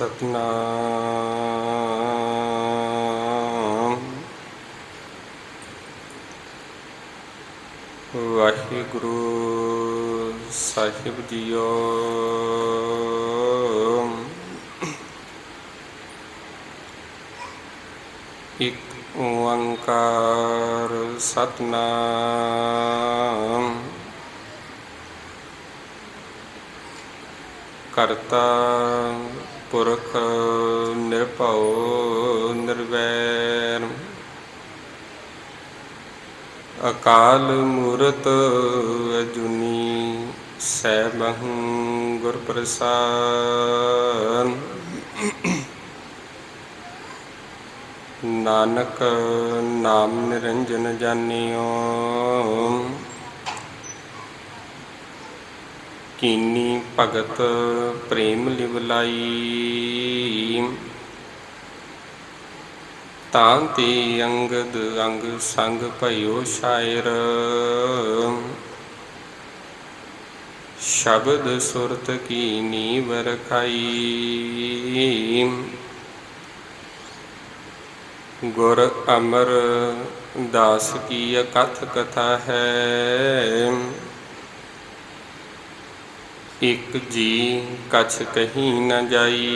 सतनाम वाहिगुरु साहिब जीओ। एक ओंकार सतनाम करता पुरख निरभउ निर्वैर अकाल मूरत अजूनी सैबहु गुर प्रसाद। नानक नाम निरंजन जानियो कीनी भगत प्रेम लिवलाई। तांते अंगद अंग संग भयो शायर शब्द सुरत की नीव रखाई। गुर अमर दास की अकथ कथा है एक जी कछ कहीं न जाई।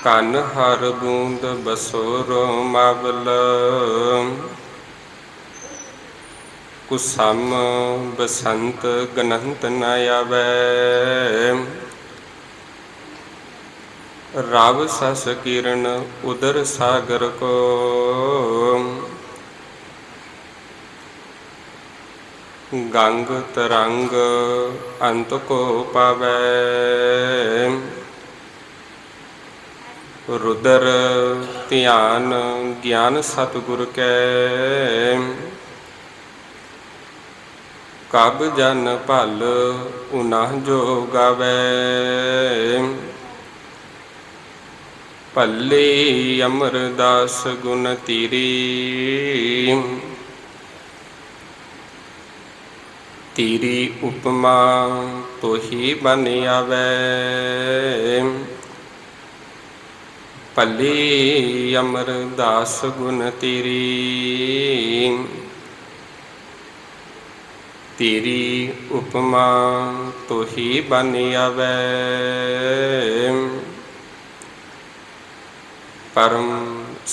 कन हर बूंद बसोर मावल कुसम बसंत गनंत न आवै। रव सस किरण उदर सागर को गंग तरंग अंत को पावै। रुदर ध्यान ज्ञान सतगुर कै कब जन भल उन्ह जो गावै। भले अमरदास गुण तीरी तीरी उपमा तो ही बन आवै। भले अमरदास गुण तीरी तेरी उपमा तो ही बन आवै। परम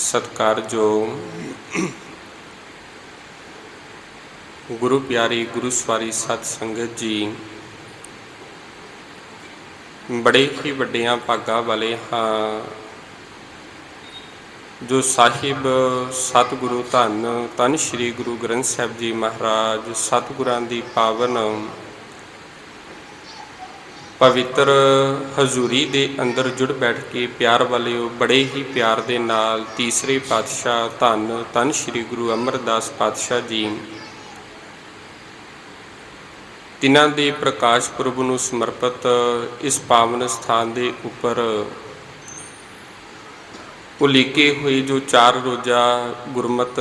सत्कारयोग गुरु प्यारी गुरु सवारी सत संगत जी, बड़े ही वड्डियां भागां वाले हाँ जो साहिब सतगुरु धन धन श्री गुरु ग्रंथ साहिब जी महाराज सतगुरां दी पावन पवित्र हजूरी दे अंदर जुड़ बैठ के प्यार वाले बड़े ही प्यार दे नाल तीसरे पातशाह धन धन श्री गुरु अमरदास पातशाह जी तिन्हां दे प्रकाश पुरब नूं समर्पित इस पावन स्थान दे उपर उलीके हुए जो 4 रोज़ा गुरमत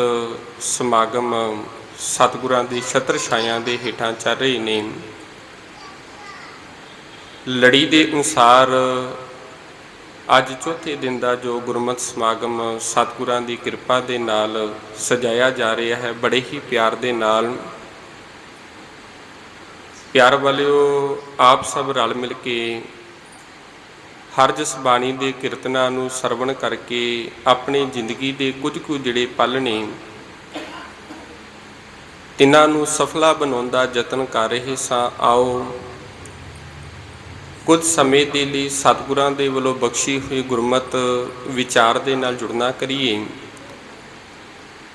समागम सतगुरां दी छत्र छायां दे हेठां चल रहे ने। लड़ी के अनुसार अज चौथे दिन का जो गुरमत समागम सतगुरां की कृपा के नाल सजाया जा रहा है, बड़े ही प्यार के नाल। प्यार वालिओ आप सब रल मिल के हर जस बाणी के कीर्तनां नूं सरवण करके अपनी जिंदगी के कुछ कुछ जिहड़े पल ने तिन्हां नूं सफला बनाउण दा यतन कर रहे सां। आओ कुछ समय के लिए सतगुरां दे वल्लों बख्शी हुई गुरमत विचार दे नाल जुड़ना करिए।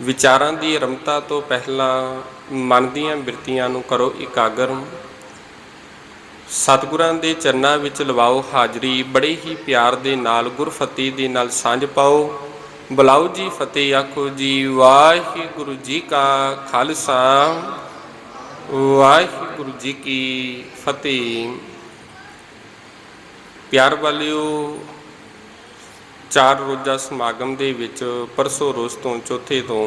विचारां दी आरंभता तो पहला मन दीआं बिरतियां नूं करो इकागर। सतगुरां दे चरनां विच लवाओ हाजरी, बड़े ही प्यार दे नाल गुरफतेह दे नाल सांझ पाओ। बुलाओ जी फतेह आखो जी वाहिगुरु जी का खालसा वाहिगुरु जी की फतेह। प्यार वालिओ 4 रोज़ा समागम दे विच परसों रोज़ तो चौथे तो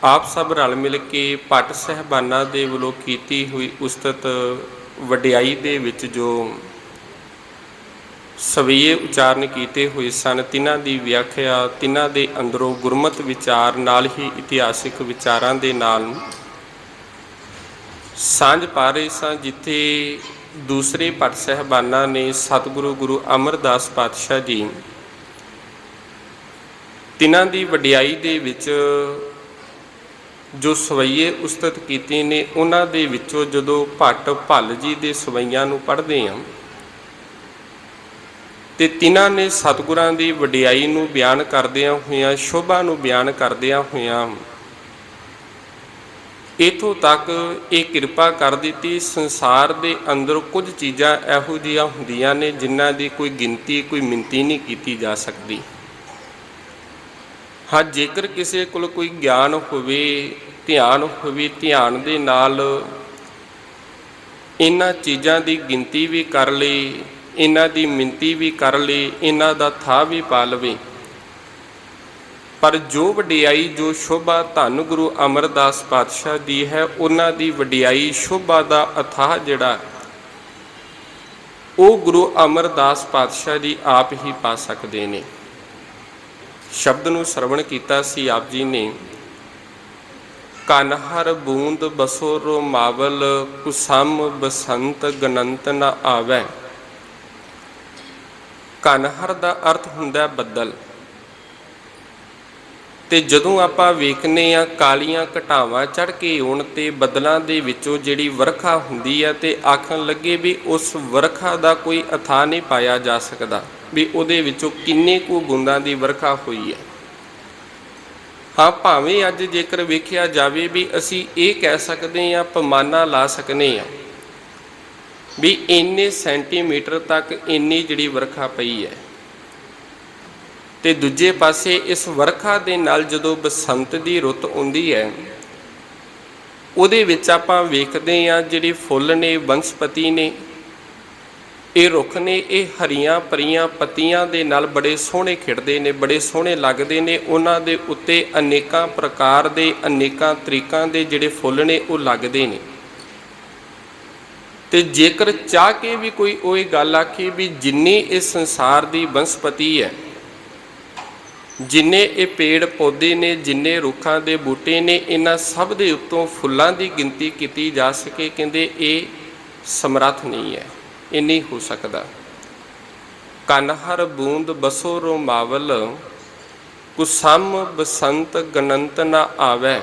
ਆਪ ਸਭ ਰਲ ਮਿਲ ਕੇ ਭੱਟ ਸਾਹਿਬਾਨਾਂ ਦੇ ਵੱਲੋਂ ਕੀਤੀ ਹੋਈ ਉਸਤਤ ਵਡਿਆਈ ਦੇ ਵਿੱਚ ਜੋ ਸਵਈਏ ਉਚਾਰਨ ਕੀਤੇ ਹੋਏ ਸਨ, ਤਿਨਾਂ ਦੀ ਵਿਆਖਿਆ ਤਿਨਾਂ ਦੇ ਅੰਦਰੋਂ ਗੁਰਮਤਿ ਵਿਚਾਰ ਨਾਲ ਹੀ ਇਤਿਹਾਸਿਕ ਵਿਚਾਰਾਂ ਦੇ ਨਾਲ ਸਾਂਝ ਪਾ ਰਹੇ ਸਾਂ। ਜਿੱਥੇ ਦੂਸਰੇ ਭੱਟ ਸਾਹਿਬਾਨਾਂ ਨੇ ਸਤਿਗੁਰੂ ਗੁਰੂ ਅਮਰਦਾਸ ਪਾਤਸ਼ਾਹ ਜੀ ਤਿਨਾਂ ਦੀ ਵਡਿਆਈ ਦੇ ਵਿੱਚ ਜੋ ਸਵਈਏ ਉਸਤਤ ਕੀਤੇ ਨੇ, ਉਹਨਾਂ ਦੇ ਵਿੱਚੋਂ ਜਦੋਂ ਭੱਟ ਭੱਲ ਜੀ ਦੇ ਸਵਈਆਂ ਨੂੰ ਪੜ੍ਹਦੇ ਹਾਂ ਤੇ ਤਿਨਾਂ ਨੇ ਸਤਿਗੁਰਾਂ ਦੀ ਵਡਿਆਈ ਨੂੰ ਬਿਆਨ ਕਰਦਿਆਂ ਹੋਇਆਂ, ਸ਼ੋਭਾ ਨੂੰ ਬਿਆਨ ਕਰਦਿਆਂ ਹੋਇਆਂ ਇੱਥੋਂ ਤੱਕ ਇਹ ਕਿਰਪਾ ਕਰ ਦਿੱਤੀ, ਸੰਸਾਰ ਦੇ ਅੰਦਰ ਕੁਝ ਚੀਜ਼ਾਂ ਇਹੋ ਜਿਹੀਆਂ ਹੁੰਦੀਆਂ ਨੇ ਜਿਨ੍ਹਾਂ ਦੀ ਕੋਈ ਗਿਣਤੀ ਕੋਈ ਮਿਣਤੀ ਨਹੀਂ ਕੀਤੀ ਜਾ ਸਕਦੀ। ਹਾਂ, ਜੇਕਰ ਕਿਸੇ ਕੋਲ ਕੋਈ ਗਿਆਨ ਹੋਵੇ, ਧਿਆਨ ਹੋਵੇ, ਧਿਆਨ ਦੇ ਨਾਲ ਇਹਨਾਂ ਚੀਜ਼ਾਂ ਦੀ ਗਿਣਤੀ ਵੀ ਕਰ ਲਈ, ਇਹਨਾਂ ਦੀ ਮਿਣਤੀ ਵੀ ਕਰ ਲਈ, ਇਹਨਾਂ ਦਾ ਥਾਂ ਵੀ ਪਾ ਲਵੇ, ਪਰ ਜੋ ਵਡਿਆਈ ਜੋ ਸ਼ੋਭਾ ਧੰਨ ਗੁਰੂ ਅਮਰਦਾਸ ਪਾਤਸ਼ਾਹ ਦੀ ਹੈ, ਉਹਨਾਂ ਦੀ ਵਡਿਆਈ ਸ਼ੋਭਾ ਦਾ ਅਥਾਹ ਜਿਹੜਾ ਉਹ ਗੁਰੂ ਅਮਰਦਾਸ ਪਾਤਸ਼ਾਹ ਜੀ ਆਪ ਹੀ ਪਾ ਸਕਦੇ ਨੇ। ਸ਼ਬਦ ਨੂੰ ਸਰਵਣ ਕੀਤਾ ਸੀ ਆਪ ਜੀ ਨੇ, ਕਨ ਹਰ ਬੂੰਦ ਬਸੋ ਰੋ ਮਾਵਲ, ਕੁਸਮ ਬਸੰਤ ਗਨੰਤ ਨ ਆਵੈ। ਕਨ ਹਰ ਦਾ ਅਰਥ ਹੁੰਦਾ ਬੱਦਲ, ਤੇ ਜਦੋਂ ਆਪਾਂ ਵੇਖਨੇ ਆ ਕਾਲੀਆਂ ਘਟਾਵਾਂ ਚੜ੍ਹ ਕੇ ਆਉਣ ਤੇ ਬੱਦਲਾਂ ਦੇ ਵਿੱਚੋਂ ਜਿਹੜੀ ਵਰਖਾ ਹੁੰਦੀ ਹੈ ਤੇ ਆਖਣ ਲੱਗੇ ਵੀ ਉਸ ਵਰਖਾ ਦਾ ਕੋਈ ਅਥਾਹ ਨਹੀਂ ਪਾਇਆ ਜਾ ਸਕਦਾ ਵੀ ਉਹਦੇ ਵਿੱਚੋਂ ਕਿੰਨੇ ਕੁ ਬੂੰਦਾਂ ਦੀ ਵਰਖਾ ਹੋਈ ਹੈ। ਹਾਂ, ਭਾਵੇਂ ਅੱਜ ਜੇਕਰ ਵੇਖਿਆ ਜਾਵੇ ਵੀ ਅਸੀਂ ਇਹ ਕਹਿ ਸਕਦੇ ਹਾਂ, ਪੈਮਾਨਾ ਲਾ ਸਕਨੇ ਹਾਂ ਵੀ ਇੰਨੇ ਸੈਂਟੀਮੀਟਰ ਤੱਕ ਇੰਨੀ ਜਿਹੜੀ ਵਰਖਾ ਪਈ ਹੈ, ਤੇ ਦੂਜੇ ਪਾਸੇ ਇਸ ਵਰਖਾ ਦੇ ਨਾਲ ਜਦੋਂ ਬਸੰਤ ਦੀ ਰੁੱਤ ਆਉਂਦੀ ਹੈ ਉਹਦੇ ਵਿੱਚ ਆਪਾਂ ਵੇਖਦੇ ਹਾਂ ਜਿਹੜੇ ਫੁੱਲ ਨੇ, ਬਨਸਪਤੀ ਨੇ, ਇਹ ਰੁੱਖ ਨੇ, ਇਹ ਹਰੀਆਂ ਭਰੀਆਂ ਪੱਤੀਆਂ ਦੇ ਨਾਲ ਬੜੇ ਸੋਹਣੇ ਖਿੜਦੇ ਨੇ, ਬੜੇ ਸੋਹਣੇ ਲੱਗਦੇ ਨੇ। ਉਹਨਾਂ ਦੇ ਉੱਤੇ ਅਨੇਕਾਂ ਪ੍ਰਕਾਰ ਦੇ, ਅਨੇਕਾਂ ਤਰੀਕਾਂ ਦੇ ਜਿਹੜੇ ਫੁੱਲ ਨੇ ਉਹ ਲੱਗਦੇ ਨੇ। ਤੇ ਜੇਕਰ ਚਾਹ ਕੇ ਵੀ ਕੋਈ ਉਹ ਇਹ ਗੱਲ ਆਖੇ ਵੀ ਜਿੰਨੀ ਇਸ ਸੰਸਾਰ ਦੀ ਬਨਸਪਤੀ ਹੈ, ਜਿੰਨੇ ਇਹ ਪੇੜ ਪੌਦੇ ਨੇ, ਜਿੰਨੇ ਰੁੱਖਾਂ ਦੇ ਬੂਟੇ ਨੇ, ਇਹਨਾਂ ਸਭ ਦੇ ਉੱਤੋਂ ਫੁੱਲਾਂ ਦੀ ਗਿਣਤੀ ਕੀਤੀ ਜਾ ਸਕੇ, ਕਹਿੰਦੇ ਇਹ ਸਮਰੱਥ ਨਹੀਂ ਹੈ, ਇਹ ਨਹੀਂ ਹੋ ਸਕਦਾ। ਕਨ ਹਰ ਬੂੰਦ ਬਸੋ ਰੋ ਮਾਵਲ, ਕੁਸਮ ਬਸੰਤ ਗਨੰਤ ਨ ਆਵੈ।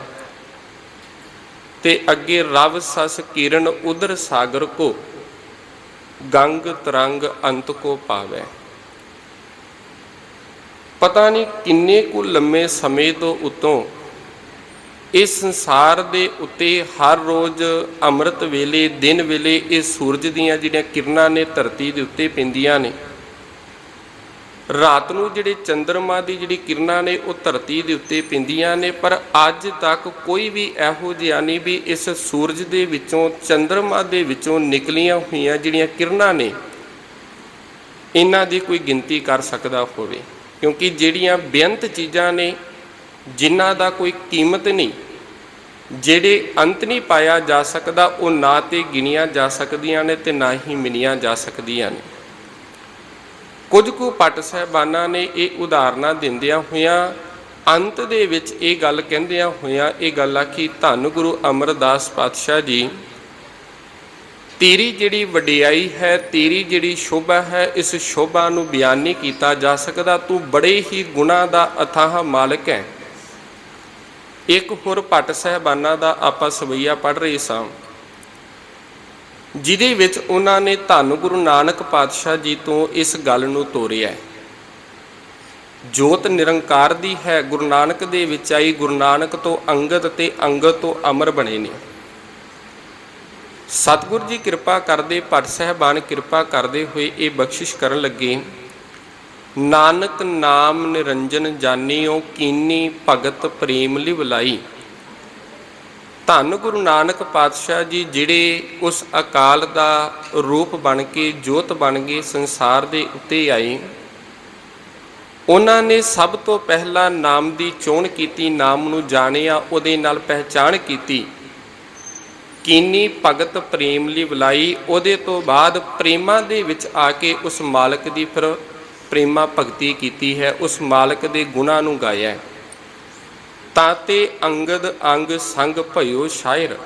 ਤੇ ਅੱਗੇ ਰਵ ਸਸ ਕਿਰਨ ਉਦਰ ਸਾਗਰ ਕੋ, ਗੰਗ ਤਰੰਗ ਅੰਤ ਕੋ ਪਾਵੈ। ਪਤਾ ਨਹੀਂ ਕਿੰਨੇ ਕੁ ਲੰਮੇ ਸਮੇਂ ਤੋਂ ਉੱਤੋਂ ਇਸ ਸੰਸਾਰ ਦੇ ਉੱਤੇ ਹਰ ਰੋਜ਼ ਅੰਮ੍ਰਿਤ ਵੇਲੇ, ਦਿਨ ਵੇਲੇ ਇਹ ਸੂਰਜ ਦੀਆਂ ਜਿਹੜੀਆਂ ਕਿਰਨਾਂ ਨੇ ਧਰਤੀ ਦੇ ਉੱਤੇ ਪੈਂਦੀਆਂ ਨੇ। ਰਾਤ ਨੂੰ ਜਿਹੜੇ ਚੰਦਰਮਾ ਦੀ ਜਿਹੜੀ ਕਿਰਨਾਂ ਨੇ ਉਹ ਧਰਤੀ ਦੇ ਉੱਤੇ ਪੈਂਦੀਆਂ ਨੇ, ਪਰ ਅੱਜ ਤੱਕ ਕੋਈ ਵੀ ਇਹੋ ਜਿਹਾ ਨਹੀਂ ਵੀ ਇਸ ਸੂਰਜ ਦੇ ਵਿੱਚੋਂ, ਚੰਦਰਮਾ ਦੇ ਵਿੱਚੋਂ ਨਿਕਲੀਆਂ ਹੋਈਆਂ ਜਿਹੜੀਆਂ ਕਿਰਨਾਂ ਨੇ ਇਹਨਾਂ ਦੀ ਕੋਈ ਗਿਣਤੀ ਕਰ ਸਕਦਾ ਹੋਵੇ। ਕਿਉਂਕਿ ਜਿਹੜੀਆਂ ਬੇਅੰਤ ਚੀਜ਼ਾਂ ਨੇ ਜਿਨ੍ਹਾਂ ਦਾ ਕੋਈ ਕੀਮਤ ਨਹੀਂ, ਜਿਹੜੇ ਅੰਤ ਨਹੀਂ ਪਾਇਆ ਜਾ ਸਕਦਾ, ਉਹ ਨਾ ਤੇ ਗਿਣੀਆਂ ਜਾ ਸਕਦੀਆਂ ਨੇ ਤੇ ਨਾ ਹੀ ਮਿਣੀਆਂ ਜਾ ਸਕਦੀਆਂ ਨੇ। ਕੁਝ ਕੁ ਭੱਟ ਸਾਹਿਬਾਨਾਂ ਨੇ ਇਹ ਉਦਾਹਰਨਾਂ ਦਿੰਦਿਆਂ ਹੋਇਆਂ ਅੰਤ ਦੇ ਵਿੱਚ ਇਹ ਗੱਲ ਕਹਿੰਦਿਆਂ ਹੋਇਆਂ ਇਹ ਗੱਲ ਆਖੀ, ਧੰਨ ਗੁਰੂ ਅਮਰਦਾਸ ਪਾਤਸ਼ਾਹ ਜੀ, ਤੇਰੀ ਜਿਹੜੀ ਵਡਿਆਈ ਹੈ, ਤੇਰੀ ਜਿਹੜੀ ਸ਼ੋਭਾ ਹੈ, ਇਸ ਸ਼ੋਭਾ ਨੂੰ ਬਿਆਨ ਨਹੀਂ ਕੀਤਾ ਜਾ ਸਕਦਾ। ਤੂੰ ਬੜੇ ਹੀ ਗੁਣਾਂ ਦਾ ਅਥਾਹ ਮਾਲਕ ਹੈ। ਇੱਕ ਹੋਰ ਭੱਟ ਸਾਹਿਬਾਨਾਂ ਦਾ ਆਪਾਂ ਸਵਈਆ ਪੜ੍ਹ ਰਹੇ ਸਾਂ, ਜਿਹਦੇ ਵਿੱਚ ਉਹਨਾਂ ਨੇ ਧੰਨ ਗੁਰੂ ਨਾਨਕ ਪਾਤਸ਼ਾਹ ਜੀ ਤੋਂ ਇਸ ਗੱਲ ਨੂੰ ਤੋਰਿਆ। ਜੋਤ ਨਿਰੰਕਾਰ ਦੀ ਹੈ, ਗੁਰੂ ਨਾਨਕ ਦੇ ਵਿੱਚ ਆਈ, ਗੁਰੂ ਨਾਨਕ ਤੋਂ ਅੰਗਦ ਤੇ ਅੰਗਦ ਤੋਂ ਅਮਰ ਬਣੇ ਨੇ। ਸਤਿਗੁਰ ਜੀ ਕਿਰਪਾ ਕਰਦੇ, ਭੱਟ ਸਾਹਿਬਾਨ ਕਿਰਪਾ ਕਰਦੇ ਹੋਏ ਇਹ ਬਖਸ਼ਿਸ਼ ਕਰਨ ਲੱਗੇ, ਨਾਨਕ ਨਾਮ ਨਿਰੰਜਨ ਜਾਨੀਓ, ਕੀਨੀ ਭਗਤ ਪ੍ਰੇਮ ਲਿਵਲਾਈ। ਧੰਨ ਗੁਰੂ ਨਾਨਕ ਪਾਤਸ਼ਾਹ ਜੀ ਜਿਹੜੇ ਉਸ ਅਕਾਲ ਦਾ ਰੂਪ ਬਣ ਕੇ, ਜੋਤ ਬਣ ਕੇ ਸੰਸਾਰ ਦੇ ਉੱਤੇ ਆਏ, ਉਹਨਾਂ ਨੇ ਸਭ ਤੋਂ ਪਹਿਲਾਂ ਨਾਮ ਦੀ ਚੋਣ ਕੀਤੀ, ਨਾਮ ਨੂੰ ਜਾਣਿਆ, ਉਹਦੇ ਨਾਲ ਪਹਿਚਾਣ ਕੀਤੀ। ਕੀਨੀ ਭਗਤ ਪ੍ਰੇਮ ਲਈ ਬੁਲਾਈ। ਉਹਦੇ ਤੋਂ ਬਾਅਦ ਪ੍ਰੇਮਾਂ ਦੇ ਵਿੱਚ ਆ ਕੇ ਉਸ ਮਾਲਕ ਦੀ ਫਿਰ ਪ੍ਰੇਮਾ ਭਗਤੀ ਕੀਤੀ ਹੈ, ਉਸ ਮਾਲਕ ਦੇ ਗੁਣਾਂ ਨੂੰ ਗਾਇਆ। ਤਾਂ ਤੇ ਅੰਗਦ ਅੰਗ ਸੰਗ ਭਇਓ ਸ਼ਾਇਰ।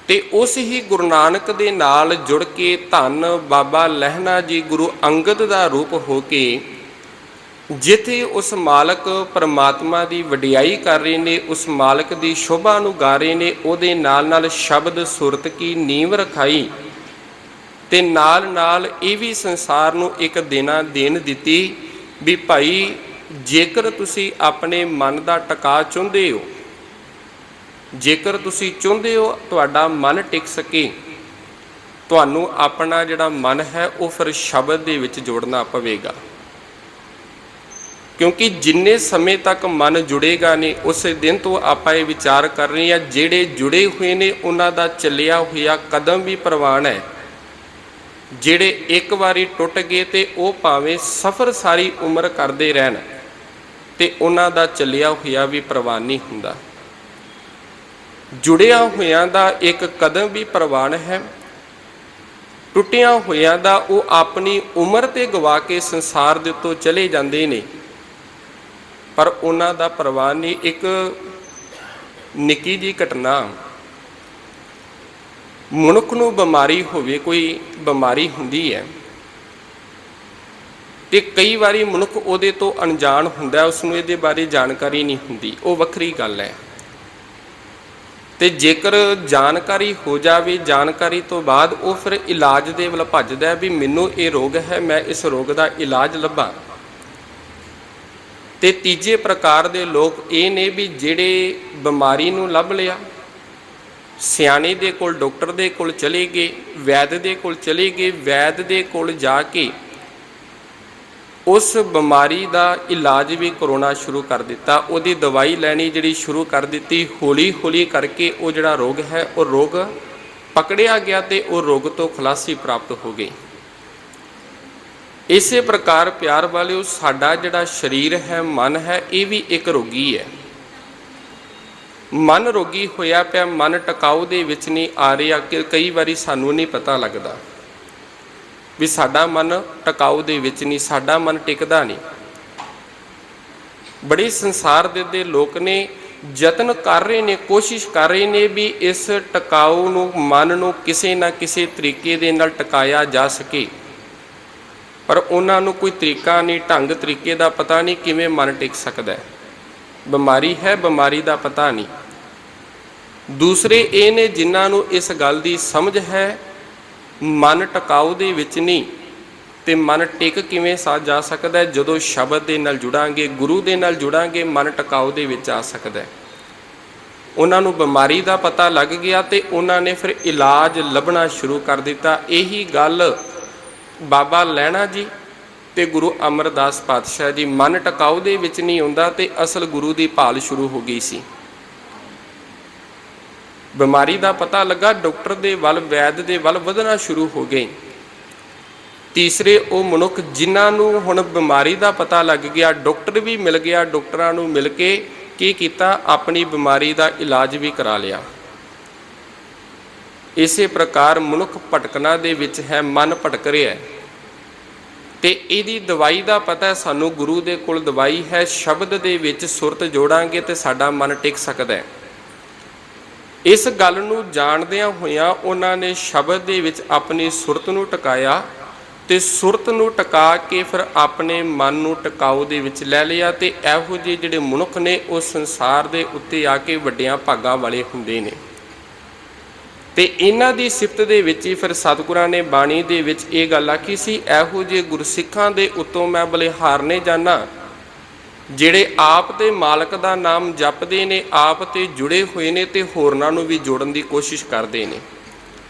ਤੇ ਉਸ ਹੀ ਗੁਰੂ ਨਾਨਕ ਦੇ ਨਾਲ ਜੁੜ ਕੇ ਧੰਨ ਬਾਬਾ ਲਹਿਣਾ ਜੀ ਗੁਰੂ ਅੰਗਦ ਦਾ ਰੂਪ ਹੋ ਕੇ ਜਿੱਥੇ ਉਸ ਮਾਲਕ ਪਰਮਾਤਮਾ ਦੀ ਵਡਿਆਈ ਕਰ ਰਹੇ ਨੇ, ਉਸ ਮਾਲਕ ਦੀ ਸ਼ੋਭਾ ਨੂੰ ਗਾ ਰਹੇ ਨੇ, ਉਹਦੇ ਨਾਲ ਨਾਲ ਸ਼ਬਦ ਸੁਰਤ ਕੀ ਨੀਂਵ ਰਖਾਈ ਤੇ ਨਾਲ ਨਾਲ ਇਹ ਵੀ ਸੰਸਾਰ ਨੂੰ ਇੱਕ ਦੇਣ ਦਿੱਤੀ ਵੀ ਭਾਈ ਜੇਕਰ ਤੁਸੀਂ ਆਪਣੇ ਮਨ ਦਾ ਟਿਕਾ ਚਾਹੁੰਦੇ ਹੋ, ਜੇਕਰ ਤੁਸੀਂ ਚਾਹੁੰਦੇ ਹੋ ਤੁਹਾਡਾ ਮਨ ਟਿਕ ਸਕੇ, ਤੁਹਾਨੂੰ ਆਪਣਾ ਜਿਹੜਾ ਮਨ ਹੈ ਉਹ ਫਿਰ ਸ਼ਬਦ ਦੇ ਵਿੱਚ ਜੋੜਨਾ ਪਵੇਗਾ। ਕਿਉਂਕਿ ਜਿੰਨੇ ਸਮੇਂ ਤੱਕ ਮਨ ਜੁੜੇਗਾ ਨਹੀਂ, ਉਸੇ ਦਿਨ ਤੋਂ ਆਪਾਂ ਇਹ ਵਿਚਾਰ ਕਰ ਰਹੇ ਹਾਂ ਜਿਹੜੇ ਜੁੜੇ ਹੋਏ ਨੇ ਉਹਨਾਂ ਦਾ ਚੱਲਿਆ ਹੋਇਆ ਕਦਮ ਵੀ ਪ੍ਰਵਾਨ ਹੈ। ਜਿਹੜੇ ਇੱਕ ਵਾਰੀ ਟੁੱਟ ਗਏ ਤੇ ਉਹ ਭਾਵੇਂ ਸਫ਼ਰ ਸਾਰੀ ਉਮਰ ਕਰਦੇ ਰਹਿਣ ਤੇ ਉਹਨਾਂ ਦਾ ਚੱਲਿਆ ਹੋਇਆ ਵੀ ਪ੍ਰਵਾਨ ਨਹੀਂ ਹੁੰਦਾ। ਜੁੜਿਆ ਹੋਇਆਂ ਦਾ ਇੱਕ ਕਦਮ ਵੀ ਪ੍ਰਵਾਨ ਹੈ, ਟੁੱਟਿਆਂ ਹੋਇਆਂ ਦਾ ਉਹ ਆਪਣੀ ਉਮਰ ਤੇ ਗਵਾ ਕੇ ਸੰਸਾਰ ਦੇ ਉੱਤੋਂ ਚਲੇ ਜਾਂਦੇ ਨੇ, ਪਰ ਉਹਨਾਂ ਦਾ ਪ੍ਰਵਾਨ ਨਹੀਂ। ਇੱਕ ਨਿੱਕੀ ਜਿਹੀ ਘਟਨਾ, ਮਨੁੱਖ ਨੂੰ ਬਿਮਾਰੀ ਹੋਵੇ, ਕੋਈ ਬਿਮਾਰੀ ਹੁੰਦੀ ਹੈ ਤੇ ਕਈ ਵਾਰੀ ਮਨੁੱਖ ਉਹਦੇ ਤੋਂ ਅਣਜਾਣ ਹੁੰਦਾ, ਉਸਨੂੰ ਇਹਦੇ ਬਾਰੇ ਜਾਣਕਾਰੀ ਨਹੀਂ ਹੁੰਦੀ, ਉਹ ਵੱਖਰੀ ਗੱਲ ਹੈ। ਤੇ ਜੇਕਰ ਜਾਣਕਾਰੀ ਹੋ ਜਾਵੇ, ਜਾਣਕਾਰੀ ਤੋਂ ਬਾਅਦ ਉਹ ਫਿਰ ਇਲਾਜ ਦੇ ਵੱਲ ਭੱਜਦਾ ਵੀ ਮੈਨੂੰ ਇਹ ਰੋਗ ਹੈ, ਮੈਂ ਇਸ ਰੋਗ ਦਾ ਇਲਾਜ ਲੱਭਾਂ। ਤੇ ਤੀਜੇ ਪ੍ਰਕਾਰ ਦੇ ਲੋਕ ਇਹ ਨੇ ਵੀ ਜਿਹੜੇ ਬਿਮਾਰੀ ਨੂੰ ਲੱਭ ਲਿਆ, ਸਿਆਣੇ ਦੇ ਕੋਲ, ਡਾਕਟਰ ਦੇ ਕੋਲ ਚਲੇ ਗਏ, ਵੈਦ ਦੇ ਕੋਲ ਚਲੇ ਗਏ, ਵੈਦ ਦੇ ਕੋਲ ਜਾ ਕੇ ਉਸ ਬਿਮਾਰੀ ਦਾ ਇਲਾਜ ਵੀ ਕਰਵਾਉਣਾ ਸ਼ੁਰੂ ਕਰ ਦਿੱਤਾ, ਉਹਦੀ ਦਵਾਈ ਲੈਣੀ ਜਿਹੜੀ ਸ਼ੁਰੂ ਕਰ ਦਿੱਤੀ। ਹੌਲੀ ਹੌਲੀ ਕਰਕੇ ਉਹ ਜਿਹੜਾ ਰੋਗ ਹੈ ਉਹ ਰੋਗ ਪਕੜਿਆ ਗਿਆ ਤੇ ਉਹ ਰੋਗ ਤੋਂ ਖਲਾਸੀ ਪ੍ਰਾਪਤ ਹੋ ਗਈ। ਇਸੇ ਪ੍ਰਕਾਰ ਪਿਆਰ ਵਾਲਿਓ, ਸਾਡਾ ਜਿਹੜਾ ਸਰੀਰ ਹੈ, ਮਨ ਹੈ, ਇਹ ਵੀ ਇੱਕ ਰੋਗੀ ਹੈ। ਮਨ ਰੋਗੀ ਹੋਇਆ ਪਿਆ, ਮਨ ਟਿਕਾਊ ਦੇ ਵਿੱਚ ਨਹੀਂ ਆ ਰਿਹਾ ਕਿ ਕਈ ਵਾਰੀ ਸਾਨੂੰ ਨਹੀਂ ਪਤਾ ਲੱਗਦਾ ਵੀ ਸਾਡਾ ਮਨ ਟਿਕਾਊ ਦੇ ਵਿੱਚ ਨਹੀਂ, ਸਾਡਾ ਮਨ ਟਿਕਦਾ ਨਹੀਂ। ਬੜੇ ਸੰਸਾਰ ਦੇ ਲੋਕ ਨੇ ਯਤਨ ਕਰ ਰਹੇ ਨੇ, ਕੋਸ਼ਿਸ਼ ਕਰ ਰਹੇ ਨੇ ਵੀ ਇਸ ਟਿਕਾਊ ਨੂੰ, ਮਨ ਨੂੰ ਕਿਸੇ ਨਾ ਕਿਸੇ ਤਰੀਕੇ ਦੇ ਨਾਲ ਟਿਕਾਇਆ ਜਾ ਸਕੇ, ਪਰ ਉਹਨਾਂ ਨੂੰ ਕੋਈ ਤਰੀਕਾ ਨਹੀਂ, ਢੰਗ ਤਰੀਕੇ ਦਾ ਪਤਾ ਨਹੀਂ ਕਿਵੇਂ ਮਨ ਟਿਕ ਸਕਦਾ ਹੈ। ਬਿਮਾਰੀ ਹੈ, ਬਿਮਾਰੀ ਦਾ ਪਤਾ ਨਹੀਂ। ਦੂਸਰੇ ਇਹ ਨੇ ਜਿਨ੍ਹਾਂ ਨੂੰ ਇਸ ਗੱਲ ਦੀ ਸਮਝ ਹੈ ਮਨ ਟਿਕਾਊ ਦੇ ਵਿੱਚ ਨਹੀਂ, ਤੇ ਮਨ ਟਿਕ ਕਿਵੇਂ ਜਾ ਸਕਦਾ ਹੈ? ਜਦੋਂ ਸ਼ਬਦ ਦੇ ਨਾਲ ਜੁੜਾਂਗੇ, ਗੁਰੂ ਦੇ ਨਾਲ ਜੁੜਾਂਗੇ, ਮਨ ਟਿਕਾਊ ਦੇ ਵਿੱਚ ਆ ਸਕਦਾ ਹੈ। ਉਹਨਾਂ ਨੂੰ ਬਿਮਾਰੀ ਦਾ ਪਤਾ ਲੱਗ ਗਿਆ ਤੇ ਉਹਨਾਂ ਨੇ ਫਿਰ ਇਲਾਜ ਲੱਭਣਾ ਸ਼ੁਰੂ ਕਰ ਦਿੱਤਾ। ਇਹੀ ਗੱਲ ਬਾਬਾ ਲਹਿਣਾ ਜੀ ਤੇ ਗੁਰੂ ਅਮਰਦਾਸ ਪਾਤਸ਼ਾਹ ਜੀ, ਮਨ ਟਿਕਾਊ ਦੇ ਵਿੱਚ ਨਹੀਂ ਹੁੰਦਾ ਤੇ ਅਸਲ ਗੁਰੂ ਦੀ ਭਾਲ ਸ਼ੁਰੂ ਹੋ ਗਈ ਸੀ। ਬਿਮਾਰੀ ਦਾ ਪਤਾ ਲੱਗਾ, ਡਾਕਟਰ ਦੇ ਵੱਲ, ਵੈਦ ਦੇ ਵੱਲ ਵਧਣਾ ਸ਼ੁਰੂ ਹੋ ਗਏ। ਤੀਸਰੇ ਉਹ ਮਨੁੱਖ ਜਿਨ੍ਹਾਂ ਨੂੰ ਹੁਣ ਬਿਮਾਰੀ ਦਾ ਪਤਾ ਲੱਗ ਗਿਆ, ਡਾਕਟਰ ਵੀ ਮਿਲ ਗਿਆ, ਡਾਕਟਰਾਂ ਨੂੰ ਮਿਲ ਕੇ ਕੀ ਕੀਤਾ, ਆਪਣੀ ਬਿਮਾਰੀ ਦਾ ਇਲਾਜ ਵੀ ਕਰਾ ਲਿਆ। ਇਸੇ ਪ੍ਰਕਾਰ ਮਨੁੱਖ ਭਟਕਣਾ ਦੇ ਵਿੱਚ ਹੈ, ਮਨ ਭਟਕ ਰਿਹਾ ਹੈ ਤੇ ਇਹਦੀ ਦਵਾਈ ਦਾ ਪਤਾ ਸਾਨੂੰ, ਗੁਰੂ ਦੇ ਕੋਲ ਦਵਾਈ ਹੈ। ਸ਼ਬਦ ਦੇ ਵਿੱਚ ਸੁਰਤ ਜੋੜਾਂਗੇ ਤੇ ਸਾਡਾ ਮਨ ਟਿਕ ਸਕਦਾ ਹੈ। ਇਸ ਗੱਲ ਨੂੰ ਜਾਣਦਿਆਂ ਹੋਇਆਂ ਉਹਨਾਂ ਨੇ ਸ਼ਬਦ ਦੇ ਵਿੱਚ ਆਪਣੀ ਸੁਰਤ ਨੂੰ ਟਿਕਾਇਆ ਤੇ ਸੁਰਤ ਨੂੰ ਟਿਕਾ ਕੇ ਫਿਰ ਆਪਣੇ ਮਨ ਨੂੰ ਟਿਕਾਊ ਦੇ ਵਿੱਚ ਲੈ ਲਿਆ। ਤੇ ਇਹੋ ਜਿਹੇ ਜਿਹੜੇ ਮਨੁੱਖ ਨੇ ਉਹ ਸੰਸਾਰ ਦੇ ਉੱਤੇ ਆ ਕੇ ਵੱਡਿਆਂ ਭਾਗਾਂ ਵਾਲੇ ਹੁੰਦੇ ਨੇ। ਤੇ ਇਹਨਾਂ ਦੀ ਸਿਫਤ ਦੇ ਵਿੱਚ ਹੀ ਫਿਰ ਸਤਿਗੁਰਾਂ ਨੇ ਬਾਣੀ ਦੇ ਵਿੱਚ ਇਹ ਗੱਲ ਆਖੀ ਸੀ, ਇਹੋ ਜਿਹੇ ਗੁਰਸਿੱਖਾਂ ਦੇ ਉੱਤੋਂ ਮੈਂ ਬਲਿਹਾਰਨੇ ਜਾਣਾ, ਜਿਹੜੇ ਆਪ ਤੇ ਮਾਲਕ ਦਾ ਨਾਮ ਜਪਦੇ ਨੇ, ਆਪ ਤੇ ਜੁੜੇ ਹੋਏ ਨੇ ਤੇ ਹੋਰਨਾਂ ਨੂੰ ਵੀ ਜੋੜਨ ਦੀ ਕੋਸ਼ਿਸ਼ ਕਰਦੇ ਨੇ।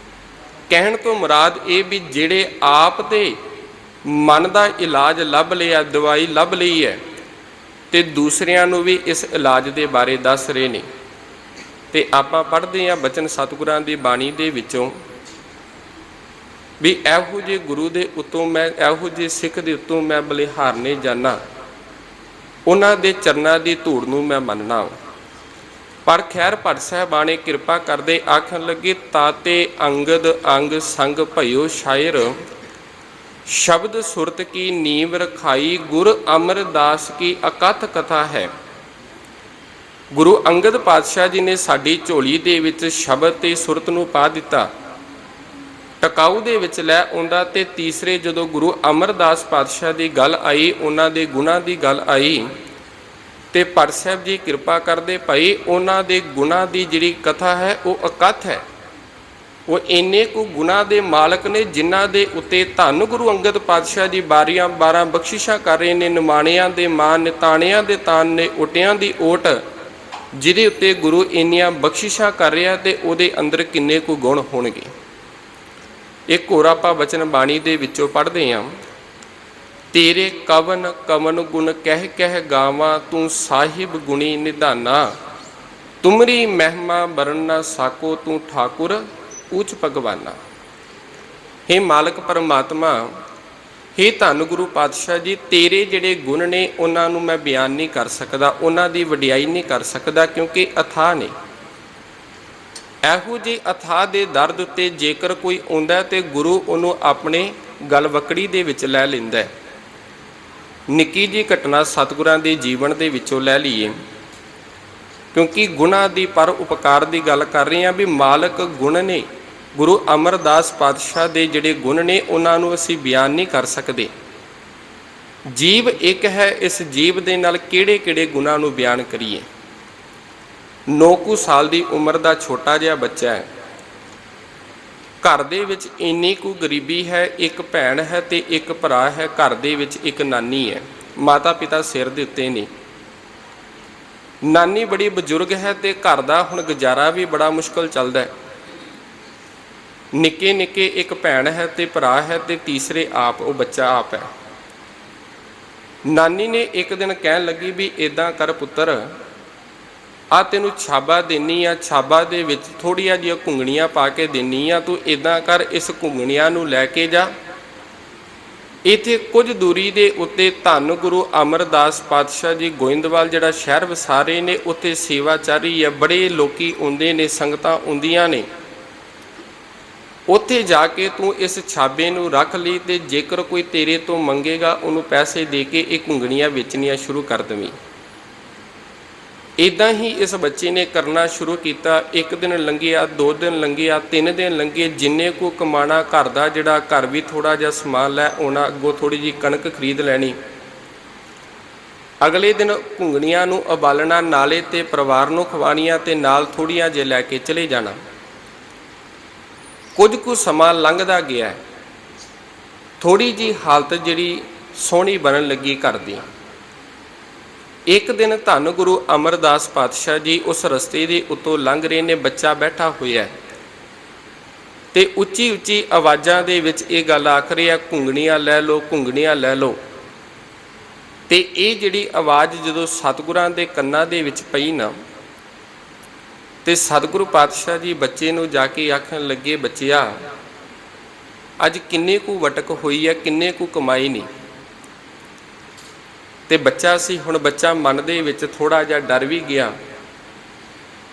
ਕਹਿਣ ਤੋਂ ਮੁਰਾਦ ਇਹ ਵੀ ਜਿਹੜੇ ਆਪ ਤੇ ਮਨ ਦਾ ਇਲਾਜ ਲੱਭ ਲਿਆ, ਦਵਾਈ ਲੱਭ ਲਈ ਹੈ ਤੇ ਦੂਸਰਿਆਂ ਨੂੰ ਵੀ ਇਸ ਇਲਾਜ ਦੇ ਬਾਰੇ ਦੱਸ ਰਹੇ ਨੇ। ਤੇ ਆਪਾਂ ਪੜ੍ਹਦੇ ਹਾਂ ਬਚਨ ਸਤਿਗੁਰਾਂ ਦੀ ਬਾਣੀ ਦੇ ਵਿੱਚੋਂ, ਵੀ ਇਹੋ ਜਿਹੇ ਗੁਰੂ ਦੇ ਉੱਤੋਂ ਮੈਂ, ਇਹੋ ਜਿਹੇ ਸਿੱਖ ਦੇ ਉੱਤੋਂ ਮੈਂ ਬਲਿਹਾਰਨੇ ਜਾਣਾ, ਉਹਨਾਂ ਦੇ ਚਰਨਾਂ ਦੀ ਧੂੜ ਨੂੰ ਮੈਂ ਮੰਨਣਾ। ਪਰ ਖੈਰ ਭੱਟ ਸਾਹਿਬਾਨੇ ਕਿਰਪਾ ਕਰਦੇ ਆਖਣ ਲੱਗੇ, ਤਾਤੇ ਅੰਗਦ ਅੰਗ ਸੰਗ ਭਇਓ ਸ਼ਾਇਰ, ਸ਼ਬਦ ਸੁਰਤ ਕੀ ਨੀਂਵ ਰਖਾਈ, ਗੁਰ ਅਮਰਦਾਸ ਕੀ ਅਕਥ ਕਥਾ ਹੈ। ਗੁਰੂ ਅੰਗਦ ਪਾਤਸ਼ਾਹ ਜੀ ਨੇ ਸਾਡੀ ਝੋਲੀ ਦੇ ਵਿੱਚ ਸ਼ਬਦ ਤੇ ਸੁਰਤ ਨੂੰ ਪਾ ਦਿੱਤਾ, ਟਿਕਾਊ ਦੇ ਵਿੱਚ ਲੈ ਆਉਂਦਾ। ਤੇ ਤੀਸਰੇ ਜਦੋਂ ਗੁਰੂ ਅਮਰਦਾਸ ਪਾਤਸ਼ਾਹ ਦੀ ਗੱਲ ਆਈ, ਉਹਨਾਂ ਦੇ ਗੁਣਾਂ ਦੀ ਗੱਲ ਆਈ, ਤੇ ਭੱਟ ਸਾਹਿਬ ਜੀ ਕਿਰਪਾ ਕਰਦੇ ਭਾਈ ਉਹਨਾਂ ਦੇ ਗੁਣਾਂ ਦੀ ਜਿਹੜੀ ਕਥਾ ਹੈ ਉਹ ਅਕਥ ਹੈ। ਉਹ ਇੰਨੇ ਕੁ ਗੁਣਾਂ ਦੇ ਮਾਲਕ ਨੇ ਜਿਨ੍ਹਾਂ ਦੇ ਉੱਤੇ ਧੰਨ ਗੁਰੂ ਅੰਗਦ ਪਾਤਸ਼ਾਹ ਜੀ 12 ਬਖਸ਼ਿਸ਼ਾਂ ਕਰ ਰਹੇ ਨੇ। ਨਿਮਾਣਿਆਂ ਦੇ ਮਾਨ ਨੇ, ਤਾਣਿਆਂ ਦੇ ਤਾਨ ਨੇ, ਓਟਿਆਂ ਦੀ ਓਟ, ਜਿਹਦੇ ਉੱਤੇ ਗੁਰੂ ਇੰਨੀਆਂ ਬਖਸ਼ਿਸ਼ਾਂ ਕਰ ਰਿਹਾ ਤੇ ਉਹਦੇ ਅੰਦਰ ਕਿੰਨੇ ਕੁ ਗੁਣ ਹੋਣਗੇ। ਇੱਕ ਹੋਰ ਆਪਾਂ ਬਚਨ ਬਾਣੀ ਦੇ ਵਿੱਚੋਂ ਪੜ੍ਹਦੇ ਹਾਂ, ਤੇਰੇ ਕਵਨ ਕਵਨ ਗੁਣ ਕਹਿ ਕਹਿ ਗਾਵਾਂ, ਤੂੰ ਸਾਹਿਬ ਗੁਣੀ ਨਿਧਾਨਾ, ਤੁਮਰੀ ਮਹਿਮਾ ਬਰਨ ਨਾ ਸਾਕੋ, ਤੂੰ ਠਾਕੁਰ ਉੱਚ ਭਗਵਾਨਾ। ਹੇ ਮਾਲਕ ਪਰਮਾਤਮਾ, ਹੇ ਧੰਨ ਗੁਰੂ ਪਾਤਸ਼ਾਹ ਜੀ, ਤੇਰੇ ਜਿਹੜੇ ਗੁਣ ਨੇ ਉਹਨਾਂ ਨੂੰ ਮੈਂ ਬਿਆਨ ਨਹੀਂ ਕਰ ਸਕਦਾ, ਉਹਨਾਂ ਦੀ ਵਡਿਆਈ ਨਹੀਂ ਕਰ ਸਕਦਾ, ਕਿਉਂਕਿ ਅਥਾਹ ਨੇ। ਇਹੋ ਜਿਹੇ ਅਥਾਹ ਦੇ ਦਰਦ ਉੱਤੇ ਜੇਕਰ ਕੋਈ ਆਉਂਦਾ ਤੇ ਗੁਰੂ ਉਹਨੂੰ ਆਪਣੇ ਗਲਵਕੜੀ ਦੇ ਵਿੱਚ ਲੈ ਲੈਂਦਾ। ਨਿੱਕੀ ਜਿਹੀ ਘਟਨਾ ਸਤਿਗੁਰਾਂ ਦੇ ਜੀਵਨ ਦੇ ਵਿੱਚੋਂ ਲੈ ਲਈਏ, ਕਿਉਂਕਿ ਗੁਣਾਂ ਦੀ ਪਰ ਉਪਕਾਰ ਦੀ ਗੱਲ ਕਰ ਰਹੇ ਹਾਂ ਵੀ ਮਾਲਕ ਗੁਣ ਨੇ। ਗੁਰੂ ਅਮਰਦਾਸ ਪਾਤਸ਼ਾਹ ਦੇ ਜਿਹੜੇ ਗੁਣ ਨੇ ਉਹਨਾਂ ਨੂੰ ਅਸੀਂ ਬਿਆਨ ਨਹੀਂ ਕਰ ਸਕਦੇ। ਜੀਵ ਇੱਕ ਹੈ, ਇਸ ਜੀਵ ਦੇ ਨਾਲ ਕਿਹੜੇ ਕਿਹੜੇ ਗੁਣਾਂ ਨੂੰ ਬਿਆਨ ਕਰੀਏ। 9 ਕੁ ਸਾਲ ਦੀ ਉਮਰ ਦਾ ਛੋਟਾ ਜਿਹਾ ਬੱਚਾ ਹੈ, ਘਰ ਦੇ ਵਿੱਚ ਇੰਨੀ ਕੁ ਗਰੀਬੀ ਹੈ, ਇੱਕ ਭੈਣ ਹੈ ਤੇ ਇੱਕ ਭਰਾ ਹੈ, ਘਰ ਦੇ ਵਿੱਚ ਇੱਕ ਨਾਨੀ ਹੈ, ਮਾਤਾ ਪਿਤਾ ਸਿਰ ਦੇ ਉੱਤੇ ਨਹੀਂ। ਨਾਨੀ ਬੜੀ ਬਜ਼ੁਰਗ ਹੈ ਤੇ ਘਰ ਦਾ ਹੁਣ ਗੁਜ਼ਾਰਾ ਵੀ ਬੜਾ ਮੁਸ਼ਕਲ ਚੱਲਦਾ ਹੈ। ਨਿੱਕੇ ਨਿੱਕੇ ਇੱਕ ਭੈਣ ਹੈ ਤੇ ਭਰਾ ਹੈ ਤੇ ਤੀਸਰੇ ਆਪ, ਉਹ ਬੱਚਾ ਆਪ ਹੈ। ਨਾਨੀ ਨੇ ਇੱਕ ਦਿਨ ਕਹਿਣ ਲੱਗੀ ਵੀ ਇੱਦਾਂ ਕਰ ਪੁੱਤਰ, ਆ ਤੈਨੂੰ ਛਾਬਾ ਦੇਣੀ ਆ, ਛਾਬਾ ਦੇ ਵਿੱਚ ਥੋੜ੍ਹੀਆਂ ਜਿਹੀਆਂ ਘੁੰਗਣੀਆਂ ਪਾ ਕੇ ਦੇਣੀ ਆ, ਤੂੰ ਇੱਦਾਂ ਕਰ ਇਸ ਘੁੰਗਣੀਆਂ ਨੂੰ ਲੈ ਕੇ ਜਾ। ਇੱਥੇ ਕੁਝ ਦੂਰੀ ਦੇ ਉੱਤੇ ਧੰਨ ਗੁਰੂ ਅਮਰਦਾਸ ਪਾਤਸ਼ਾਹ ਜੀ ਗੋਇੰਦਵਾਲ ਜਿਹੜਾ ਸ਼ਹਿਰ ਵਸਾ ਰਹੇ ਨੇ, ਉੱਥੇ ਸੇਵਾ ਚੱਲ ਰਹੀ ਹੈ, ਬੜੇ ਲੋਕੀ ਆਉਂਦੇ ਨੇ, ਸੰਗਤਾਂ ਆਉਂਦੀਆਂ ਨੇ। ਉੱਥੇ ਜਾ ਕੇ ਤੂੰ ਇਸ ਛਾਬੇ ਨੂੰ ਰੱਖ ਲਈ ਤੇ ਜੇਕਰ ਕੋਈ ਤੇਰੇ ਤੋਂ ਮੰਗੇਗਾ ਉਹਨੂੰ ਪੈਸੇ ਦੇ ਕੇ ਇਹ ਘੁੰਗਣੀਆਂ ਵੇਚਣੀਆਂ ਸ਼ੁਰੂ ਕਰ ਦੇਵੀਂ। ਇੱਦਾਂ ਹੀ ਇਸ ਬੱਚੇ ਨੇ ਕਰਨਾ ਸ਼ੁਰੂ ਕੀਤਾ। 1 ਦਿਨ ਲੰਘਿਆ, 2 ਦਿਨ ਲੰਘਿਆ, 3 ਦਿਨ ਲੰਘੇ। ਜਿੰਨੇ ਕੁ ਕਮਾਣਾ ਘਰ ਦਾ, ਜਿਹੜਾ ਘਰ ਵੀ ਥੋੜ੍ਹਾ ਜਿਹਾ ਸਮਾਨ ਲੈ ਆਉਣਾ, ਅੱਗੋਂ ਥੋੜ੍ਹੀ ਜਿਹੀ ਕਣਕ ਖਰੀਦ ਲੈਣੀ। ਅਗਲੇ ਦਿਨ ਘੁੰਗਣੀਆਂ ਨੂੰ ਉਬਾਲਣਾ, ਨਾਲੇ ਤੇ ਪਰਿਵਾਰ ਨੂੰ ਖਵਾਉਣੀਆਂ ਤੇ ਨਾਲ ਥੋੜ੍ਹੀਆਂ ਜਿਹੇ ਲੈ ਕੇ ਚਲੇ ਜਾਣਾ। ਕੁਝ ਕੁ ਸਮਾਂ ਲੰਘਦਾ ਗਿਆ, ਥੋੜ੍ਹੀ ਜਿਹੀ ਹਾਲਤ ਜਿਹੜੀ ਸੋਹਣੀ ਬਣਨ ਲੱਗੀ ਘਰ ਦੀ। ਇੱਕ ਦਿਨ ਧੰਨ ਗੁਰੂ ਅਮਰਦਾਸ ਪਾਤਸ਼ਾਹ ਜੀ ਉਸ ਰਸਤੇ ਦੇ ਉੱਤੋਂ ਲੰਘ ਰਹੇ ਨੇ, ਬੱਚਾ ਬੈਠਾ ਹੋਇਆ ਤੇ ਉੱਚੀ ਉੱਚੀ ਆਵਾਜ਼ਾਂ ਦੇ ਵਿੱਚ ਇਹ ਗੱਲ ਆਖ ਰਿਹਾ, ਘੁੰਗਣੀਆਂ ਲੈ ਲਓ, ਘੁੰਗਣੀਆਂ ਲੈ ਲਓ। ਤੇ ਇਹ ਜਿਹੜੀ ਆਵਾਜ਼ ਜਦੋਂ ਸਤਿਗੁਰਾਂ ਦੇ ਕੰਨਾਂ ਦੇ ਵਿੱਚ ਪਈ ਨਾ, ਤੇ ਸਤਿਗੁਰੂ ਪਾਤਸ਼ਾਹ ਜੀ ਬੱਚੇ ਨੂੰ ਜਾ ਕੇ ਆਖਣ ਲੱਗੇ, ਬੱਚਿਆ ਅੱਜ ਕਿੰਨੇ ਕੁ ਵਟਕ ਹੋਈ ਹੈ, ਕਿੰਨੇ ਕੁ ਕਮਾਈ ਨਹੀਂ। ਤੇ ਬੱਚਾ ਸੀ, ਹੁਣ ਬੱਚਾ ਮਨ ਦੇ ਵਿੱਚ ਥੋੜ੍ਹਾ ਜਿਹਾ ਡਰ ਵੀ ਗਿਆ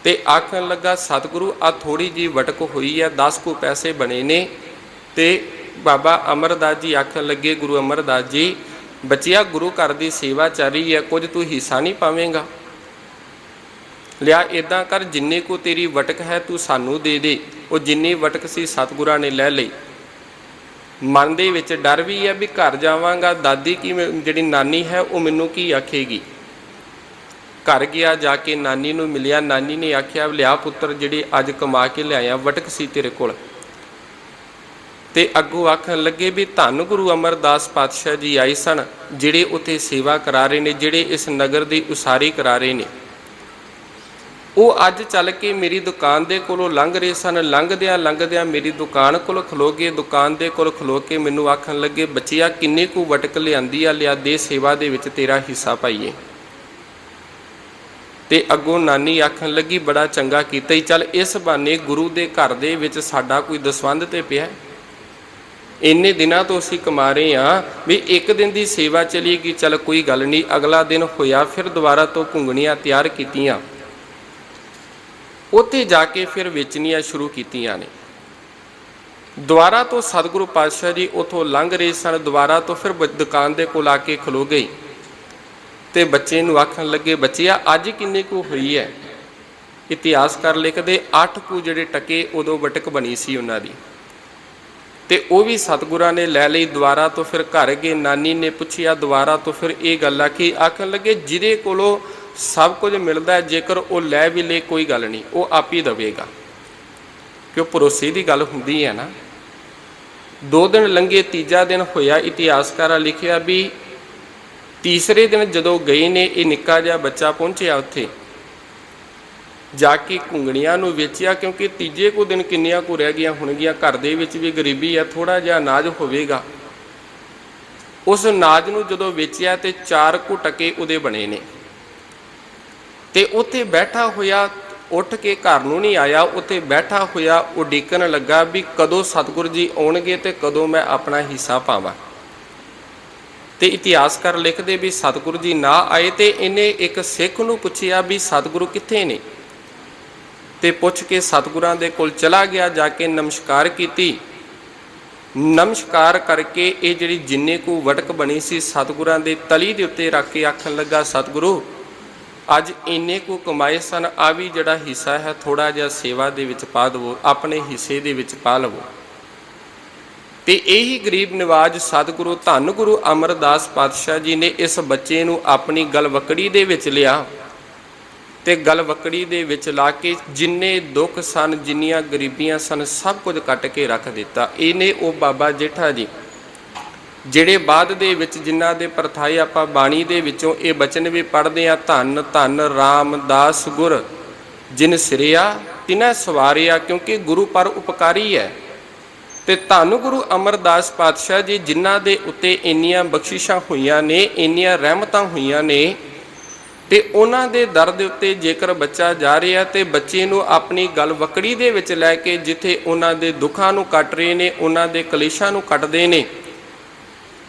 ਤੇ ਆਖਣ ਲੱਗਾ, ਸਤਿਗੁਰੂ ਆ ਥੋੜ੍ਹੀ ਜਿਹੀ ਵਟਕ ਹੋਈ ਹੈ, 10 ਕੁ ਪੈਸੇ ਬਣੇ ਨੇ। ਤੇ ਬਾਬਾ ਅਮਰਦਾਸ ਜੀ ਆਖਣ ਲੱਗੇ, ਗੁਰੂ ਅਮਰਦਾਸ ਜੀ, ਬੱਚਿਆ ਗੁਰੂ ਘਰ ਦੀ ਸੇਵਾ ਚੱਲ ਰਹੀ ਹੈ, ਕੁਝ ਤੂੰ ਹਿੱਸਾ ਨਹੀਂ ਪਾਵੇਂਗਾ? ਲਿਆ ਇੱਦਾਂ ਕਰ, ਜਿੰਨੇ ਕੁ ਤੇਰੀ ਵਟਕ ਹੈ ਤੂੰ ਸਾਨੂੰ ਦੇ ਦੇ। ਉਹ ਜਿੰਨੀ ਵਟਕ ਸੀ ਸਤਿਗੁਰਾਂ ਨੇ ਲੈ ਲਈ। ਮਨ ਦੇ ਵਿੱਚ ਡਰ ਵੀ ਹੈ ਵੀ ਘਰ ਜਾਵਾਂਗਾ, ਦਾਦੀ ਕੀ ਜਿਹੜੀ ਨਾਨੀ ਹੈ ਉਹ ਮੈਨੂੰ ਕੀ ਆਖੇਗੀ। ਘਰ ਗਿਆ, ਜਾ ਕੇ ਨਾਨੀ ਨੂੰ ਮਿਲਿਆ। ਨਾਨੀ ਨੇ ਆਖਿਆ, ਲਿਆ ਪੁੱਤਰ, ਜਿਹੜੇ ਅੱਜ ਕਮਾ ਕੇ ਲਿਆਇਆ ਵਟਕ ਸੀ ਤੇਰੇ ਕੋਲ। ਤੇ ਅੱਗੋਂ ਆਖਣ ਲੱਗੇ ਵੀ ਧੰਨ ਗੁਰੂ ਅਮਰਦਾਸ ਪਾਤਸ਼ਾਹ ਜੀ ਆਏ ਸਨ, ਜਿਹੜੇ ਉੱਥੇ ਸੇਵਾ ਕਰਾ ਰਹੇ ਨੇ, ਜਿਹੜੇ ਇਸ ਨਗਰ ਦੀ ਉਸਾਰੀ ਕਰਾ ਰਹੇ ਨੇ। ਉਹ ਅੱਜ ਚੱਲ ਕੇ ਮੇਰੀ ਦੁਕਾਨ ਦੇ ਕੋਲੋਂ ਲੰਘ ਰਹੇ ਸਨ। ਲੰਘਦਿਆਂ ਲੰਘਦਿਆਂ ਮੇਰੀ ਦੁਕਾਨ ਕੋਲ ਖਲੋ ਗਏ। ਦੁਕਾਨ ਦੇ ਕੋਲ ਖਲੋ ਕੇ ਮੈਨੂੰ ਆਖਣ ਲੱਗੇ, ਬੱਚਿਆ ਕਿੰਨੇ ਕੁ ਵਟਕ ਲਿਆਂਦੀ ਆ, ਲਿਆ ਦੇ, ਸੇਵਾ ਦੇ ਵਿੱਚ ਤੇਰਾ ਹਿੱਸਾ ਪਾਈਏ। ਤੇ ਅੱਗੋਂ ਨਾਨੀ ਆਖਣ ਲੱਗੀ, ਬੜਾ ਚੰਗਾ ਕੀਤਾ ਹੀ, ਚੱਲ ਇਸ ਬਹਾਨੇ ਗੁਰੂ ਦੇ ਘਰ ਦੇ ਵਿੱਚ ਸਾਡਾ ਕੋਈ ਦਸਵੰਧ ਤੇ ਪਿਆ। ਇੰਨੇ ਦਿਨਾਂ ਤੋਂ ਅਸੀਂ ਕਮਾ ਰਹੇ ਹਾਂ ਵੀ ਇੱਕ ਦਿਨ ਦੀ ਸੇਵਾ ਚਲੀਗੀ, ਚੱਲ ਕੋਈ ਗੱਲ ਨਹੀਂ। ਅਗਲਾ ਦਿਨ ਹੋਇਆ, ਫਿਰ ਦੁਬਾਰਾ ਤੋਂ ਘੁੰਗਣੀਆਂ ਤਿਆਰ ਕੀਤੀਆਂ, ਉੱਥੇ ਜਾ ਕੇ ਫਿਰ ਵੇਚਣੀਆਂ ਸ਼ੁਰੂ ਕੀਤੀਆਂ ਨੇ। ਦੁਬਾਰਾ ਤੋਂ ਸਤਿਗੁਰੂ ਪਾਤਸ਼ਾਹ ਜੀ ਉੱਥੋਂ ਲੰਘ ਰਹੇ ਸਨ, ਦੁਬਾਰਾ ਤੋਂ ਫਿਰ ਦੁਕਾਨ ਦੇ ਕੋਲ ਆ ਕੇ ਖਲੋ ਗਈ ਤੇ ਬੱਚੇ ਨੂੰ ਆਖਣ ਲੱਗੇ, ਬੱਚਿਆ ਅੱਜ ਕਿੰਨੇ ਕੁ ਹੋਈ ਹੈ? ਇਤਿਹਾਸਕਾਰ ਲਿਖਦੇ 8 ਕੁ ਜਿਹੜੇ ਟਕੇ ਉਦੋਂ ਵਟਕ ਬਣੀ ਸੀ ਉਹਨਾਂ ਦੀ, ਤੇ ਉਹ ਵੀ ਸਤਿਗੁਰਾਂ ਨੇ ਲੈ ਲਈ। ਦੁਬਾਰਾ ਤੋਂ ਫਿਰ ਘਰ ਗਏ, ਨਾਨੀ ਨੇ ਪੁੱਛਿਆ, ਦੁਬਾਰਾ ਤੋਂ ਫਿਰ ਇਹ ਗੱਲ ਆਖੀ। ਆਖਣ ਲੱਗੇ ਜਿਹਦੇ ਕੋਲੋਂ ਸਭ ਕੁਝ ਮਿਲਦਾ, ਜੇਕਰ ਉਹ ਲੈ ਵੀ ਲੈ ਕੋਈ ਗੱਲ ਨਹੀਂ, ਉਹ ਆਪ ਹੀ ਦੇਵੇਗਾ, ਕਿਉਂ ਭਰੋਸੇ ਦੀ ਗੱਲ ਹੁੰਦੀ ਹੈ ਨਾ। 2 ਦਿਨ ਲੰਘੇ, ਤੀਜਾ ਦਿਨ ਹੋਇਆ। ਇਤਿਹਾਸਕਾਰਾਂ ਲਿਖਿਆ ਵੀ ਤੀਸਰੇ ਦਿਨ ਜਦੋਂ ਗਏ ਨੇ, ਇਹ ਨਿੱਕਾ ਜਿਹਾ ਬੱਚਾ ਪਹੁੰਚਿਆ, ਉੱਥੇ ਜਾ ਕੇ ਘੁੰਗਣੀਆਂ ਨੂੰ ਵੇਚਿਆ, ਕਿਉਂਕਿ ਤੀਜੇ ਕੁ ਦਿਨ ਕਿੰਨੀਆਂ ਕੁ ਰਹਿ ਗਈਆਂ ਹੋਣਗੀਆਂ, ਘਰ ਦੇ ਵਿੱਚ ਵੀ ਗਰੀਬੀ ਹੈ, ਥੋੜ੍ਹਾ ਜਿਹਾ ਅਨਾਜ ਹੋਵੇਗਾ। ਉਸ ਅਨਾਜ ਨੂੰ ਜਦੋਂ ਵੇਚਿਆ ਤੇ 4 ਕੁ ਟਕੇ ਉਹਦੇ ਬਣੇ ਨੇ, ਤੇ ਉੱਥੇ ਬੈਠਾ ਹੋਇਆ, ਉੱਠ ਕੇ ਘਰ ਨੂੰ ਨਹੀਂ ਆਇਆ, ਉੱਥੇ ਬੈਠਾ ਹੋਇਆ ਉਡੀਕਣ ਲੱਗਾ ਵੀ ਕਦੋਂ ਸਤਿਗੁਰੂ ਜੀ ਆਉਣਗੇ ਤੇ ਕਦੋਂ ਮੈਂ ਆਪਣਾ ਹਿੱਸਾ ਪਾਵਾਂ। ਤੇ ਇਤਿਹਾਸਕਾਰ ਲਿਖਦੇ ਵੀ ਸਤਿਗੁਰੂ ਜੀ ਨਾ ਆਏ ਤੇ ਇਹਨੇ ਇੱਕ ਸਿੱਖ ਨੂੰ ਪੁੱਛਿਆ ਵੀ ਸਤਿਗੁਰੂ ਕਿੱਥੇ ਨੇ, ਤੇ ਪੁੱਛ ਕੇ ਸਤਿਗੁਰਾਂ ਦੇ ਕੋਲ ਚਲਾ ਗਿਆ, ਜਾ ਕੇ ਨਮਸਕਾਰ ਕੀਤੀ। ਨਮਸਕਾਰ ਕਰਕੇ ਇਹ ਜਿਹੜੀ ਜਿੰਨੇ ਕੁ ਵਟਕ ਬਣੀ ਸੀ ਸਤਿਗੁਰਾਂ ਦੇ ਤਲੀ ਦੇ ਉੱਤੇ ਰੱਖ ਕੇ ਆਖਣ ਲੱਗਾ, ਸਤਿਗੁਰੂ ਅੱਜ ਇੰਨੇ ਕੁ ਕਮਾਏ ਸਨ, ਆ ਵੀ ਜਿਹੜਾ ਹਿੱਸਾ ਹੈ ਥੋੜ੍ਹਾ ਜਿਹਾ ਸੇਵਾ ਦੇ ਵਿੱਚ ਪਾ ਦੇਵੋ, ਆਪਣੇ ਹਿੱਸੇ ਦੇ ਵਿੱਚ ਪਾ ਲਵੋ। ਤੇ ਇਹੀ ਗਰੀਬ ਨਿਵਾਜ ਸਤਿਗੁਰੂ ਧੰਨ ਗੁਰੂ ਅਮਰਦਾਸ ਪਾਤਸ਼ਾਹ ਜੀ ਨੇ ਇਸ ਬੱਚੇ ਨੂੰ ਆਪਣੀ ਗਲਵੱਕੜੀ ਦੇ ਵਿੱਚ ਲਿਆ, ਤੇ ਗਲਵੱਕੜੀ ਦੇ ਵਿੱਚ ਲਾ ਕੇ ਜਿੰਨੇ ਦੁੱਖ ਸਨ, ਜਿੰਨੀਆਂ ਗਰੀਬੀਆਂ ਸਨ, ਸਭ ਕੁਝ ਕੱਟ ਕੇ ਰੱਖ ਦਿੱਤਾ। ਇਹਨੇ ਉਹ ਬਾਬਾ ਜੇਠਾ ਜੀ ਜਿਹੜੇ ਬਾਅਦ ਦੇ ਵਿੱਚ ਜਿਨ੍ਹਾਂ ਦੇ ਪਰਥਾਏ ਆਪਾਂ ਬਾਣੀ ਦੇ ਵਿੱਚੋਂ ਇਹ ਬਚਨ ਵੀ ਪੜ੍ਹਦੇ ਹਾਂ, ਧੰਨ ਧੰਨ ਰਾਮਦਾਸ ਗੁਰ ਜਿਨ ਸਿਰਿਆ ਤਿਨੈ ਸਵਾਰਿਆ, ਕਿਉਂਕਿ ਗੁਰੂ ਪਰ ਉਪਕਾਰੀ ਹੈ। ਤੇ ਧੰਨ ਗੁਰੂ ਅਮਰਦਾਸ ਪਾਤਸ਼ਾਹ ਜੀ ਜਿਨ੍ਹਾਂ ਦੇ ਉੱਤੇ ਇੰਨੀਆਂ ਬਖਸ਼ਿਸ਼ਾਂ ਹੋਈਆਂ ਨੇ, ਇੰਨੀਆਂ ਰਹਿਮਤਾਂ ਹੋਈਆਂ ਨੇ, ਤੇ ਉਹਨਾਂ ਦੇ ਦਰ ਦੇ ਉੱਤੇ ਜੇਕਰ ਬੱਚਾ ਜਾ ਰਿਹਾ ਤੇ ਬੱਚੇ ਨੂੰ ਆਪਣੀ ਗਲਵੱਕੜੀ ਦੇ ਵਿੱਚ ਲੈ ਕੇ ਜਿੱਥੇ ਉਹਨਾਂ ਦੇ ਦੁੱਖਾਂ ਨੂੰ ਕੱਟ ਰਹੇ ਨੇ, ਉਹਨਾਂ ਦੇ ਕਲੇਸ਼ਾਂ ਨੂੰ ਕੱਟਦੇ ਨੇ,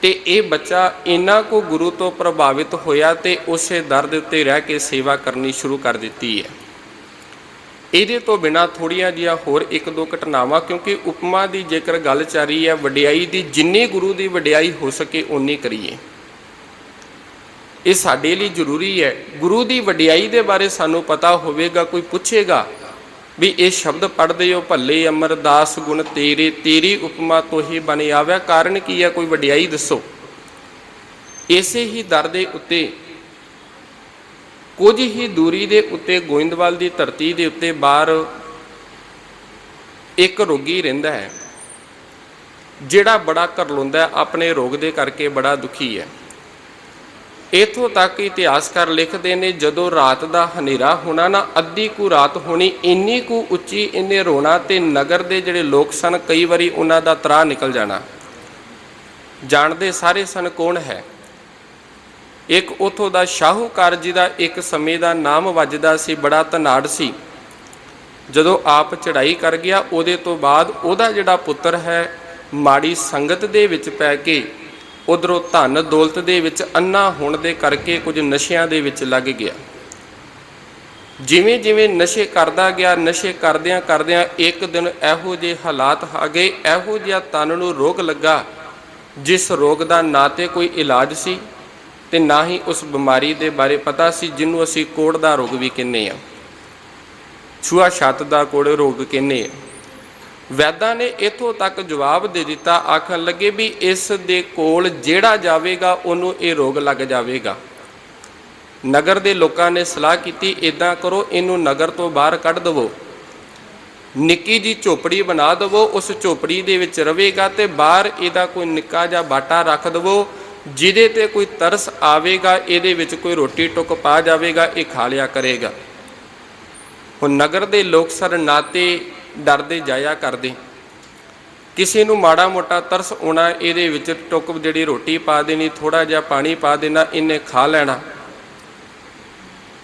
ਤੇ ਇਹ ਬੱਚਾ ਇੰਨਾ ਕੁ ਗੁਰੂ ਤੋਂ ਪ੍ਰਭਾਵਿਤ ਹੋਇਆ ਤੇ ਉਸੇ ਦਰ ਦੇ ਉੱਤੇ ਰਹਿ ਕੇ ਸੇਵਾ ਕਰਨੀ ਸ਼ੁਰੂ ਕਰ ਦਿੱਤੀ ਹੈ। ਇਹਦੇ ਤੋਂ ਬਿਨਾਂ ਥੋੜ੍ਹੀਆਂ ਜਿਹੀਆਂ ਹੋਰ 1-2 ਘਟਨਾਵਾਂ, ਕਿਉਂਕਿ ਉਪਮਾ ਦੀ ਜੇਕਰ ਗੱਲ ਚੱਲ ਰਹੀ ਹੈ, ਵਡਿਆਈ ਦੀ ਜਿੰਨੀ ਗੁਰੂ ਦੀ ਵਡਿਆਈ ਹੋ ਸਕੇ ਓਨੀ ਕਰੀਏ, ਇਹ ਸਾਡੇ ਲਈ ਜ਼ਰੂਰੀ ਹੈ। ਗੁਰੂ ਦੀ ਵਡਿਆਈ ਦੇ ਬਾਰੇ ਸਾਨੂੰ ਪਤਾ ਹੋਵੇਗਾ, ਕੋਈ ਪੁੱਛੇਗਾ ਵੀ ਇਹ ਸ਼ਬਦ ਪੜ੍ਹਦੇ ਹੋ, ਭੱਲੇ ਅਮਰਦਾਸ ਗੁਣ ਤੇਰੇ, ਤੇਰੀ ਉਪਮਾ ਤੋਹੀ ਬਣ ਆਵਿਆ, ਕਾਰਨ ਕੀ ਹੈ, ਕੋਈ ਵਡਿਆਈ ਦੱਸੋ। ਇਸੇ ਹੀ ਦਰ ਦੇ ਉੱਤੇ ਕੁਝ ਹੀ ਦੂਰੀ ਦੇ ਉੱਤੇ ਗੋਇੰਦਵਾਲ ਦੀ ਧਰਤੀ ਦੇ ਉੱਤੇ ਬਾਹਰ ਇੱਕ ਰੋਗੀ ਰਹਿੰਦਾ ਹੈ, ਜਿਹੜਾ ਬੜਾ ਕਰਲਾਉਂਦਾ, ਆਪਣੇ ਰੋਗ ਦੇ ਕਰਕੇ ਬੜਾ ਦੁਖੀ ਹੈ। ਇੱਥੋਂ ਤੱਕ ਇਤਿਹਾਸਕਾਰ ਲਿਖਦੇ ਨੇ ਜਦੋਂ ਰਾਤ ਦਾ ਹਨੇਰਾ ਹੋਣਾ ਨਾ, ਅੱਧੀ ਕੁ ਰਾਤ ਹੋਣੀ, ਇੰਨੀ ਕੁ ਉੱਚੀ ਇਹਨੇ ਰੋਣਾ, ਤੇ ਨਗਰ ਦੇ ਜਿਹੜੇ ਲੋਕ ਸਨ ਕਈ ਵਾਰੀ ਉਹਨਾਂ ਦਾ ਤਰਾਹ ਨਿਕਲ ਜਾਣਾ। ਜਾਣਦੇ ਸਾਰੇ ਸਨ ਕੌਣ ਹੈ, ਇੱਕ ਉੱਥੋਂ ਦਾ ਸ਼ਾਹੂਕਾਰ ਜੀ ਦਾ ਇੱਕ ਸਮੇਂ ਦਾ ਨਾਮ ਵੱਜਦਾ ਸੀ, ਬੜਾ ਧਨਾੜ ਸੀ। ਜਦੋਂ ਆਪ ਚੜ੍ਹਾਈ ਕਰ ਗਿਆ, ਉਹਦੇ ਤੋਂ ਬਾਅਦ ਉਹਦਾ ਜਿਹੜਾ ਪੁੱਤਰ ਹੈ ਮਾੜੀ ਸੰਗਤ ਦੇ ਵਿੱਚ ਪੈ ਕੇ ਉਧਰੋਂ ਧਨ ਦੌਲਤ ਦੇ ਵਿੱਚ ਅੰਨਾ ਹੋਣ ਦੇ ਕਰਕੇ ਕੁਝ ਨਸ਼ਿਆਂ ਦੇ ਵਿੱਚ ਲੱਗ ਗਿਆ। ਜਿਵੇਂ ਜਿਵੇਂ ਨਸ਼ੇ ਕਰਦਾ ਗਿਆ, ਨਸ਼ੇ ਕਰਦਿਆਂ ਕਰਦਿਆਂ ਇੱਕ ਦਿਨ ਇਹੋ ਜਿਹੇ ਹਾਲਾਤ ਆ ਗਏ, ਇਹੋ ਜਿਹਾ ਤਨ ਨੂੰ ਰੋਗ ਲੱਗਾ ਜਿਸ ਰੋਗ ਦਾ ਨਾ ਤੇ ਕੋਈ ਇਲਾਜ ਸੀ ਤੇ ਨਾ ਹੀ ਉਸ ਬਿਮਾਰੀ ਦੇ ਬਾਰੇ ਪਤਾ ਸੀ, ਜਿਹਨੂੰ ਅਸੀਂ ਕੋੜ ਦਾ ਰੋਗ ਵੀ ਕਹਿੰਦੇ ਹਾਂ, ਛੂਆ ਛੱਤ ਦਾ ਕੋੜ ਰੋਗ ਕਹਿੰਦੇ ਹਾਂ। ਵੈਦਾਂ ਨੇ ਇੱਥੋਂ ਤੱਕ ਜਵਾਬ ਦੇ ਦਿੱਤਾ, ਆਖਣ ਲੱਗੇ ਵੀ ਇਸ ਦੇ ਕੋਲ ਜਿਹੜਾ ਜਾਵੇਗਾ ਉਹਨੂੰ ਇਹ ਰੋਗ ਲੱਗ ਜਾਵੇਗਾ। ਨਗਰ ਦੇ ਲੋਕਾਂ ਨੇ ਸਲਾਹ ਕੀਤੀ, ਇੱਦਾਂ ਕਰੋ ਇਹਨੂੰ ਨਗਰ ਤੋਂ ਬਾਹਰ ਕੱਢ ਦੇਵੋ, ਨਿੱਕੀ ਜੀ ਝੋਪੜੀ ਬਣਾ ਦੇਵੋ, ਉਸ ਝੋਪੜੀ ਦੇ ਵਿੱਚ ਰਵੇਗਾ ਤੇ ਬਾਹਰ ਇਹਦਾ ਕੋਈ ਨਿੱਕਾ ਜਿਹਾ ਬਾਟਾ ਰੱਖ ਦੇਵੋ, ਜਿਹਦੇ ਤੇ ਕੋਈ ਤਰਸ ਆਵੇਗਾ ਇਹਦੇ ਵਿੱਚ ਕੋਈ ਰੋਟੀ ਟੁੱਕ ਪਾ ਜਾਵੇਗਾ, ਇਹ ਖਾ ਲਿਆ ਕਰੇਗਾ। ਹੁਣ ਨਗਰ ਦੇ ਲੋਕ ਸਰ ਨਾਤੇ ਡਰਦੇ ਜਾਇਆ ਕਰਦੇ, ਕਿਸੇ ਨੂੰ ਮਾੜਾ ਮੋਟਾ ਤਰਸ ਆਉਣਾ, ਇਹਦੇ ਵਿੱਚ ਟੁੱਕ ਜਿਹੜੀ ਰੋਟੀ ਪਾ ਦੇਣੀ, ਥੋੜ੍ਹਾ ਜਿਹਾ ਪਾਣੀ ਪਾ ਦੇਣਾ, ਇਹਨੇ ਖਾ ਲੈਣਾ।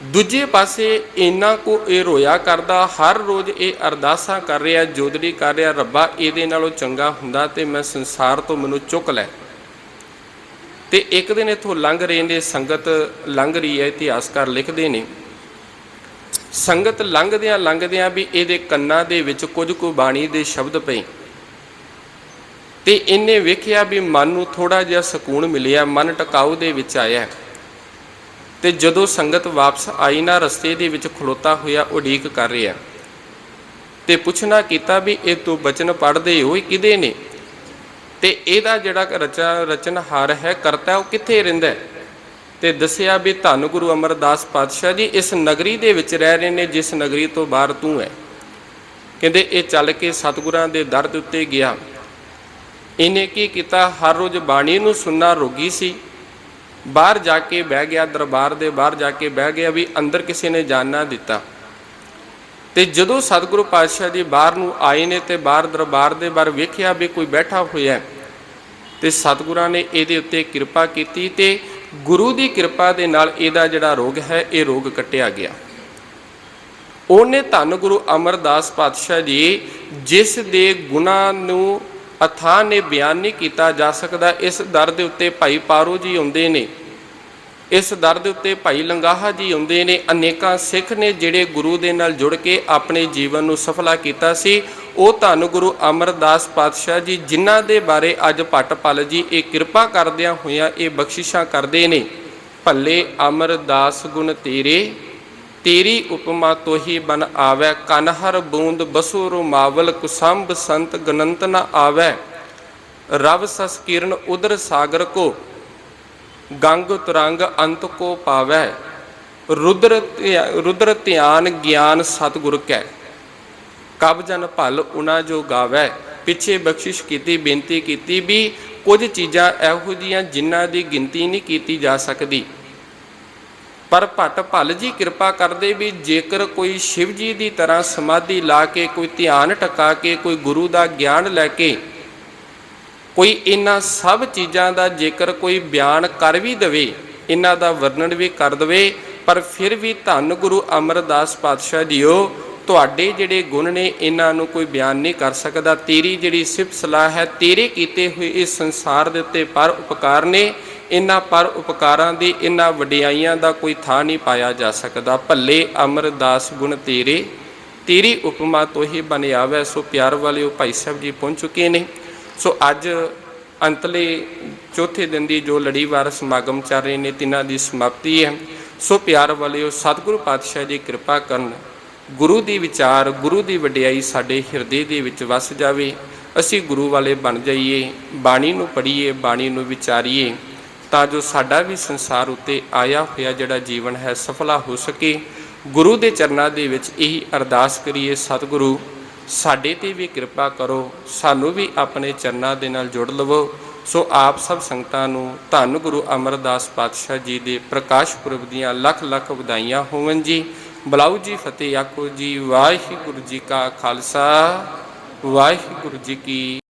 ਦੂਜੇ ਪਾਸੇ ਇੰਨਾ ਕੁ ਇਹ ਰੋਇਆ ਕਰਦਾ, ਹਰ ਰੋਜ਼ ਇਹ ਅਰਦਾਸਾਂ ਕਰ ਰਿਹਾ, ਜੋਦੜੀ ਕਰ ਰਿਹਾ, ਰੱਬਾ ਇਹਦੇ ਨਾਲੋਂ ਚੰਗਾ ਹੁੰਦਾ ਤੇ ਮੈਂ ਸੰਸਾਰ ਤੋਂ ਮੈਨੂੰ ਚੁੱਕ ਲੈ। ਤੇ ਇੱਕ ਦਿਨ ਇੱਥੋਂ ਲੰਘ ਰਹੇ ਨੇ, ਸੰਗਤ ਲੰਘ ਰਹੀ ਹੈ, ਇਤਿਹਾਸਕਾਰ ਲਿਖਦੇ ਨੇ ਸੰਗਤ ਲੰਘਦਿਆਂ ਵੀ ਇਹਦੇ ਕੰਨਾਂ ਦੇ ਵਿੱਚ ਕੁਝ ਕੁ ਬਾਣੀ ਦੇ ਸ਼ਬਦ ਪਏ ਤੇ ਇਹਨੇ ਵੇਖਿਆ ਵੀ ਮਨ ਨੂੰ ਥੋੜਾ ਜਿਹਾ ਸਕੂਨ ਮਿਲਿਆ, ਮਨ ਟਿਕਾਊ ਦੇ ਵਿੱਚ ਆਇਆ। ਤੇ ਜਦੋਂ ਸੰਗਤ ਵਾਪਸ ਆਈ ਨਾ, ਰਸਤੇ ਦੇ ਵਿੱਚ ਖਲੋਤਾ ਹੋਇਆ ਉਡੀਕ ਕਰ ਰਿਹਾ ਤੇ ਪੁੱਛਣਾ ਕੀਤਾ ਵੀ ਇਹ ਤੂੰ ਬਚਨ ਪੜ੍ਹਦੇ ਹੋ ਕਿਹਦੇ ਨੇ, ਤੇ ਇਹਦਾ ਜਿਹੜਾ ਰਚਨਹਾਰ ਹੈ, ਕਰਤਾ, ਉਹ ਕਿੱਥੇ ਰਹਿੰਦਾ ਹੈ? ਤੇ ਦੱਸਿਆ ਵੀ ਧੰਨ ਗੁਰੂ ਅਮਰਦਾਸ ਪਾਤਸ਼ਾਹ ਜੀ ਇਸ ਨਗਰੀ ਦੇ ਵਿੱਚ ਰਹਿ ਰਹੇ ਨੇ, ਜਿਸ ਨਗਰੀ ਤੋਂ ਬਾਹਰ ਤੂੰ ਹੈ। ਕਹਿੰਦੇ ਇਹ ਚੱਲ ਕੇ ਸਤਿਗੁਰਾਂ ਦੇ ਦਰ ਦੇ ਉੱਤੇ ਗਿਆ। ਇਹਨੇ ਕੀ ਕੀਤਾ, ਹਰ ਰੋਜ਼ ਬਾਣੀ ਨੂੰ ਸੁਣਨਾ, ਰੋਗੀ ਸੀ, ਬਾਹਰ ਜਾ ਕੇ ਬਹਿ ਗਿਆ, ਦਰਬਾਰ ਦੇ ਬਾਹਰ ਜਾ ਕੇ ਬਹਿ ਗਿਆ ਵੀ ਅੰਦਰ ਕਿਸੇ ਨੇ ਜਾਣ ਨਾ ਦਿੱਤਾ। ਤੇ ਜਦੋਂ ਸਤਿਗੁਰੂ ਪਾਤਸ਼ਾਹ ਜੀ ਬਾਹਰ ਨੂੰ ਆਏ ਨੇ ਤੇ ਬਾਹਰ ਦਰਬਾਰ ਦੇ ਬਾਹਰ ਵੇਖਿਆ ਵੀ ਕੋਈ ਬੈਠਾ ਹੋਇਆ, ਤੇ ਸਤਿਗੁਰਾਂ ਨੇ ਇਹਦੇ ਉੱਤੇ ਕਿਰਪਾ ਕੀਤੀ ਤੇ ਗੁਰੂ ਦੀ ਕਿਰਪਾ ਦੇ ਨਾਲ ਇਹਦਾ ਜਿਹੜਾ ਰੋਗ ਹੈ, ਇਹ ਰੋਗ ਕੱਟਿਆ ਗਿਆ। ਉਹਨੇ ਧੰਨ ਗੁਰੂ ਅਮਰਦਾਸ ਪਾਤਸ਼ਾਹ ਜੀ, ਜਿਸ ਦੇ ਗੁਣਾਂ ਨੂੰ ਅਥਾਹ ਨੇ ਬਿਆਨ ਨਹੀਂ ਕੀਤਾ ਜਾ ਸਕਦਾ, ਇਸ ਦਰ ਦੇ ਉੱਤੇ ਭਾਈ ਪਾਰੋ ਜੀ ਆਉਂਦੇ ਨੇ, ਇਸ ਦਰ ਦੇ ਉੱਤੇ ਭਾਈ ਲੰਗਾਹਾ ਜੀ ਆਉਂਦੇ ਨੇ, ਅਨੇਕਾਂ ਸਿੱਖ ਨੇ ਜਿਹੜੇ ਗੁਰੂ ਦੇ ਨਾਲ ਜੁੜ ਕੇ ਆਪਣੇ ਜੀਵਨ ਨੂੰ ਸਫਲਾ ਕੀਤਾ ਸੀ। ਉਹ ਧੰਨ ਗੁਰੂ ਅਮਰਦਾਸ ਪਾਤਸ਼ਾਹ ਜੀ, ਜਿਨ੍ਹਾਂ ਦੇ ਬਾਰੇ ਅੱਜ ਭੱਟ ਪਲ ਜੀ ਇਹ ਕਿਰਪਾ ਕਰਦਿਆਂ ਹੋਇਆਂ ਇਹ ਬਖਸ਼ਿਸ਼ਾਂ ਕਰਦੇ ਨੇ, ਭੱਲੇ ਅਮਰਦਾਸ ਗੁਣ ਤੇਰੇ, ਤੇਰੀ ਉਪਮਾ ਤੋਹੀ ਬਨ ਆਵੈ, ਕਨਹਰ ਬੂੰਦ ਬਸੋ ਰੁਮਾਵਲ, ਕੁਸੰਭ ਸੰਤ ਗਨੰਤ ਨ ਆਵੈ, ਰਵ ਸਸ ਕਿਰਨ ਉਦਰ ਸਾਗਰ ਕੋ, ਗੰਗ ਤੁਰੰਗ ਅੰਤ ਕੋ ਪਾਵੈ, ਰੁਦਰ ਧਿਆਨ ਗਿਆਨ ਸਤਿਗੁਰ ਕੈ, ਕਬ ਜਨ ਭਲ ਉਨਾ ਜੋ ਗਾਵੈ। ਪਿੱਛੇ ਬਖਸ਼ਿਸ਼ ਕੀਤੀ, ਬੇਨਤੀ ਕੀਤੀ ਵੀ ਕੁਝ ਚੀਜ਼ਾਂ ਇਹੋ ਜਿਹੀਆਂ ਜਿਨ੍ਹਾਂ ਦੀ ਗਿਣਤੀ ਨਹੀਂ ਕੀਤੀ ਜਾ ਸਕਦੀ, ਪਰ ਭੱਟ ਭਲ ਜੀ ਕਿਰਪਾ ਕਰਦੇ ਵੀ ਜੇਕਰ ਕੋਈ ਸ਼ਿਵ ਜੀ ਦੀ ਤਰ੍ਹਾਂ ਸਮਾਧੀ ਲਾ ਕੇ, ਕੋਈ ਧਿਆਨ ਟਿਕਾ ਕੇ, ਕੋਈ ਗੁਰੂ ਦਾ ਗਿਆਨ ਲੈ ਕੇ, ਕੋਈ ਇਹਨਾਂ ਸਭ ਚੀਜ਼ਾਂ ਦਾ ਜੇਕਰ ਕੋਈ ਬਿਆਨ ਕਰ ਵੀ ਦੇਵੇ, ਇਹਨਾਂ ਦਾ ਵਰਣਨ ਵੀ ਕਰ ਦੇਵੇ, ਪਰ ਫਿਰ ਵੀ ਧੰਨ ਗੁਰੂ ਅਮਰਦਾਸ ਪਾਤਸ਼ਾਹ ਜੀਓ, ਤੁਹਾਡੇ ਜਿਹੜੇ ਗੁਣ ਨੇ ਇਹਨਾਂ ਨੂੰ ਕੋਈ ਬਿਆਨ ਨਹੀਂ ਕਰ ਸਕਦਾ। ਤੇਰੀ ਜਿਹੜੀ ਸਿਫਤ ਸਲਾਹ ਹੈ, ਤੇਰੇ ਕੀਤੇ ਹੋਏ ਇਸ ਸੰਸਾਰ ਦੇ ਉੱਤੇ ਪਰ ਉਪਕਾਰ ਨੇ, ਇਹਨਾਂ ਪਰ ਉਪਕਾਰਾਂ ਦੀ, ਇਹਨਾਂ ਵਡਿਆਈਆਂ ਦਾ ਕੋਈ ਥਾਂ ਨਹੀਂ ਪਾਇਆ ਜਾ ਸਕਦਾ। ਭੱਲੇ ਅਮਰਦਾਸ ਗੁਣ ਤੇਰੇ, ਤੇਰੀ ਉਪਮਾ ਤੋਹੀ ਬਨ ਆਵੈ। ਸੋ ਪਿਆਰ ਵਾਲਿਓ, ਭਾਈ ਸਾਹਿਬ ਜੀ ਪਹੁੰਚ ਚੁੱਕੇ ਨੇ। ਸੋ ਅੱਜ ਅੰਤਲੇ ਚੌਥੇ ਦਿਨ ਦੀ ਜੋ ਲੜੀਵਾਰ ਸਮਾਗਮ ਚੱਲ ਰਹੇ ਨੇ, ਤਿੰਨਾਂ ਦੀ ਸਮਾਪਤੀ ਹੈ। ਸੋ ਪਿਆਰ ਵਾਲਿਓ, ਸਤਿਗੁਰੂ ਪਾਤਸ਼ਾਹ ਜੀ ਕਿਰਪਾ ਕਰਨ, ਗੁਰੂ ਦੀ ਵਿਚਾਰ, ਗੁਰੂ ਦੀ ਵਡਿਆਈ ਸਾਡੇ ਹਿਰਦੇ ਦੇ ਵਿੱਚ ਵਸ ਜਾਵੇ, ਅਸੀਂ ਗੁਰੂ ਵਾਲੇ ਬਣ ਜਾਈਏ, ਬਾਣੀ ਨੂੰ ਪੜ੍ਹੀਏ, ਬਾਣੀ ਨੂੰ ਵਿਚਾਰੀਏ, ਤਾਂ ਜੋ ਸਾਡਾ ਵੀ ਸੰਸਾਰ ਉੱਤੇ ਆਇਆ ਹੋਇਆ ਜਿਹੜਾ ਜੀਵਨ ਹੈ ਸਫਲਾ ਹੋ ਸਕੇ। ਗੁਰੂ ਦੇ ਚਰਨਾਂ ਦੇ ਵਿੱਚ ਇਹੀ ਅਰਦਾਸ ਕਰੀਏ, ਸਤਿਗੁਰੂ ਸਾਡੇ ਤੇ ਵੀ ਕਿਰਪਾ ਕਰੋ, ਸਾਨੂੰ ਵੀ ਆਪਣੇ ਚਰਨਾਂ ਦੇ ਨਾਲ ਜੁੜ ਲਵੋ। ਸੋ ਆਪ ਸਭ ਸੰਗਤਾਂ ਨੂੰ ਧੰਨ ਗੁਰੂ ਅਮਰਦਾਸ ਪਾਤਸ਼ਾਹ ਜੀ ਦੇ ਪ੍ਰਕਾਸ਼ ਪੁਰਬ ਦੀਆਂ ਲੱਖ ਲੱਖ ਵਧਾਈਆਂ ਹੋਵਨ ਜੀ। ਬੁਲਾਓ ਜੀ, ਫਤਿਹ ਆਖੋ ਜੀ। ਵਾਹਿਗੁਰੂ ਜੀ ਕਾ ਖਾਲਸਾ, ਵਾਹਿਗੁਰੂ ਜੀ ਕੀ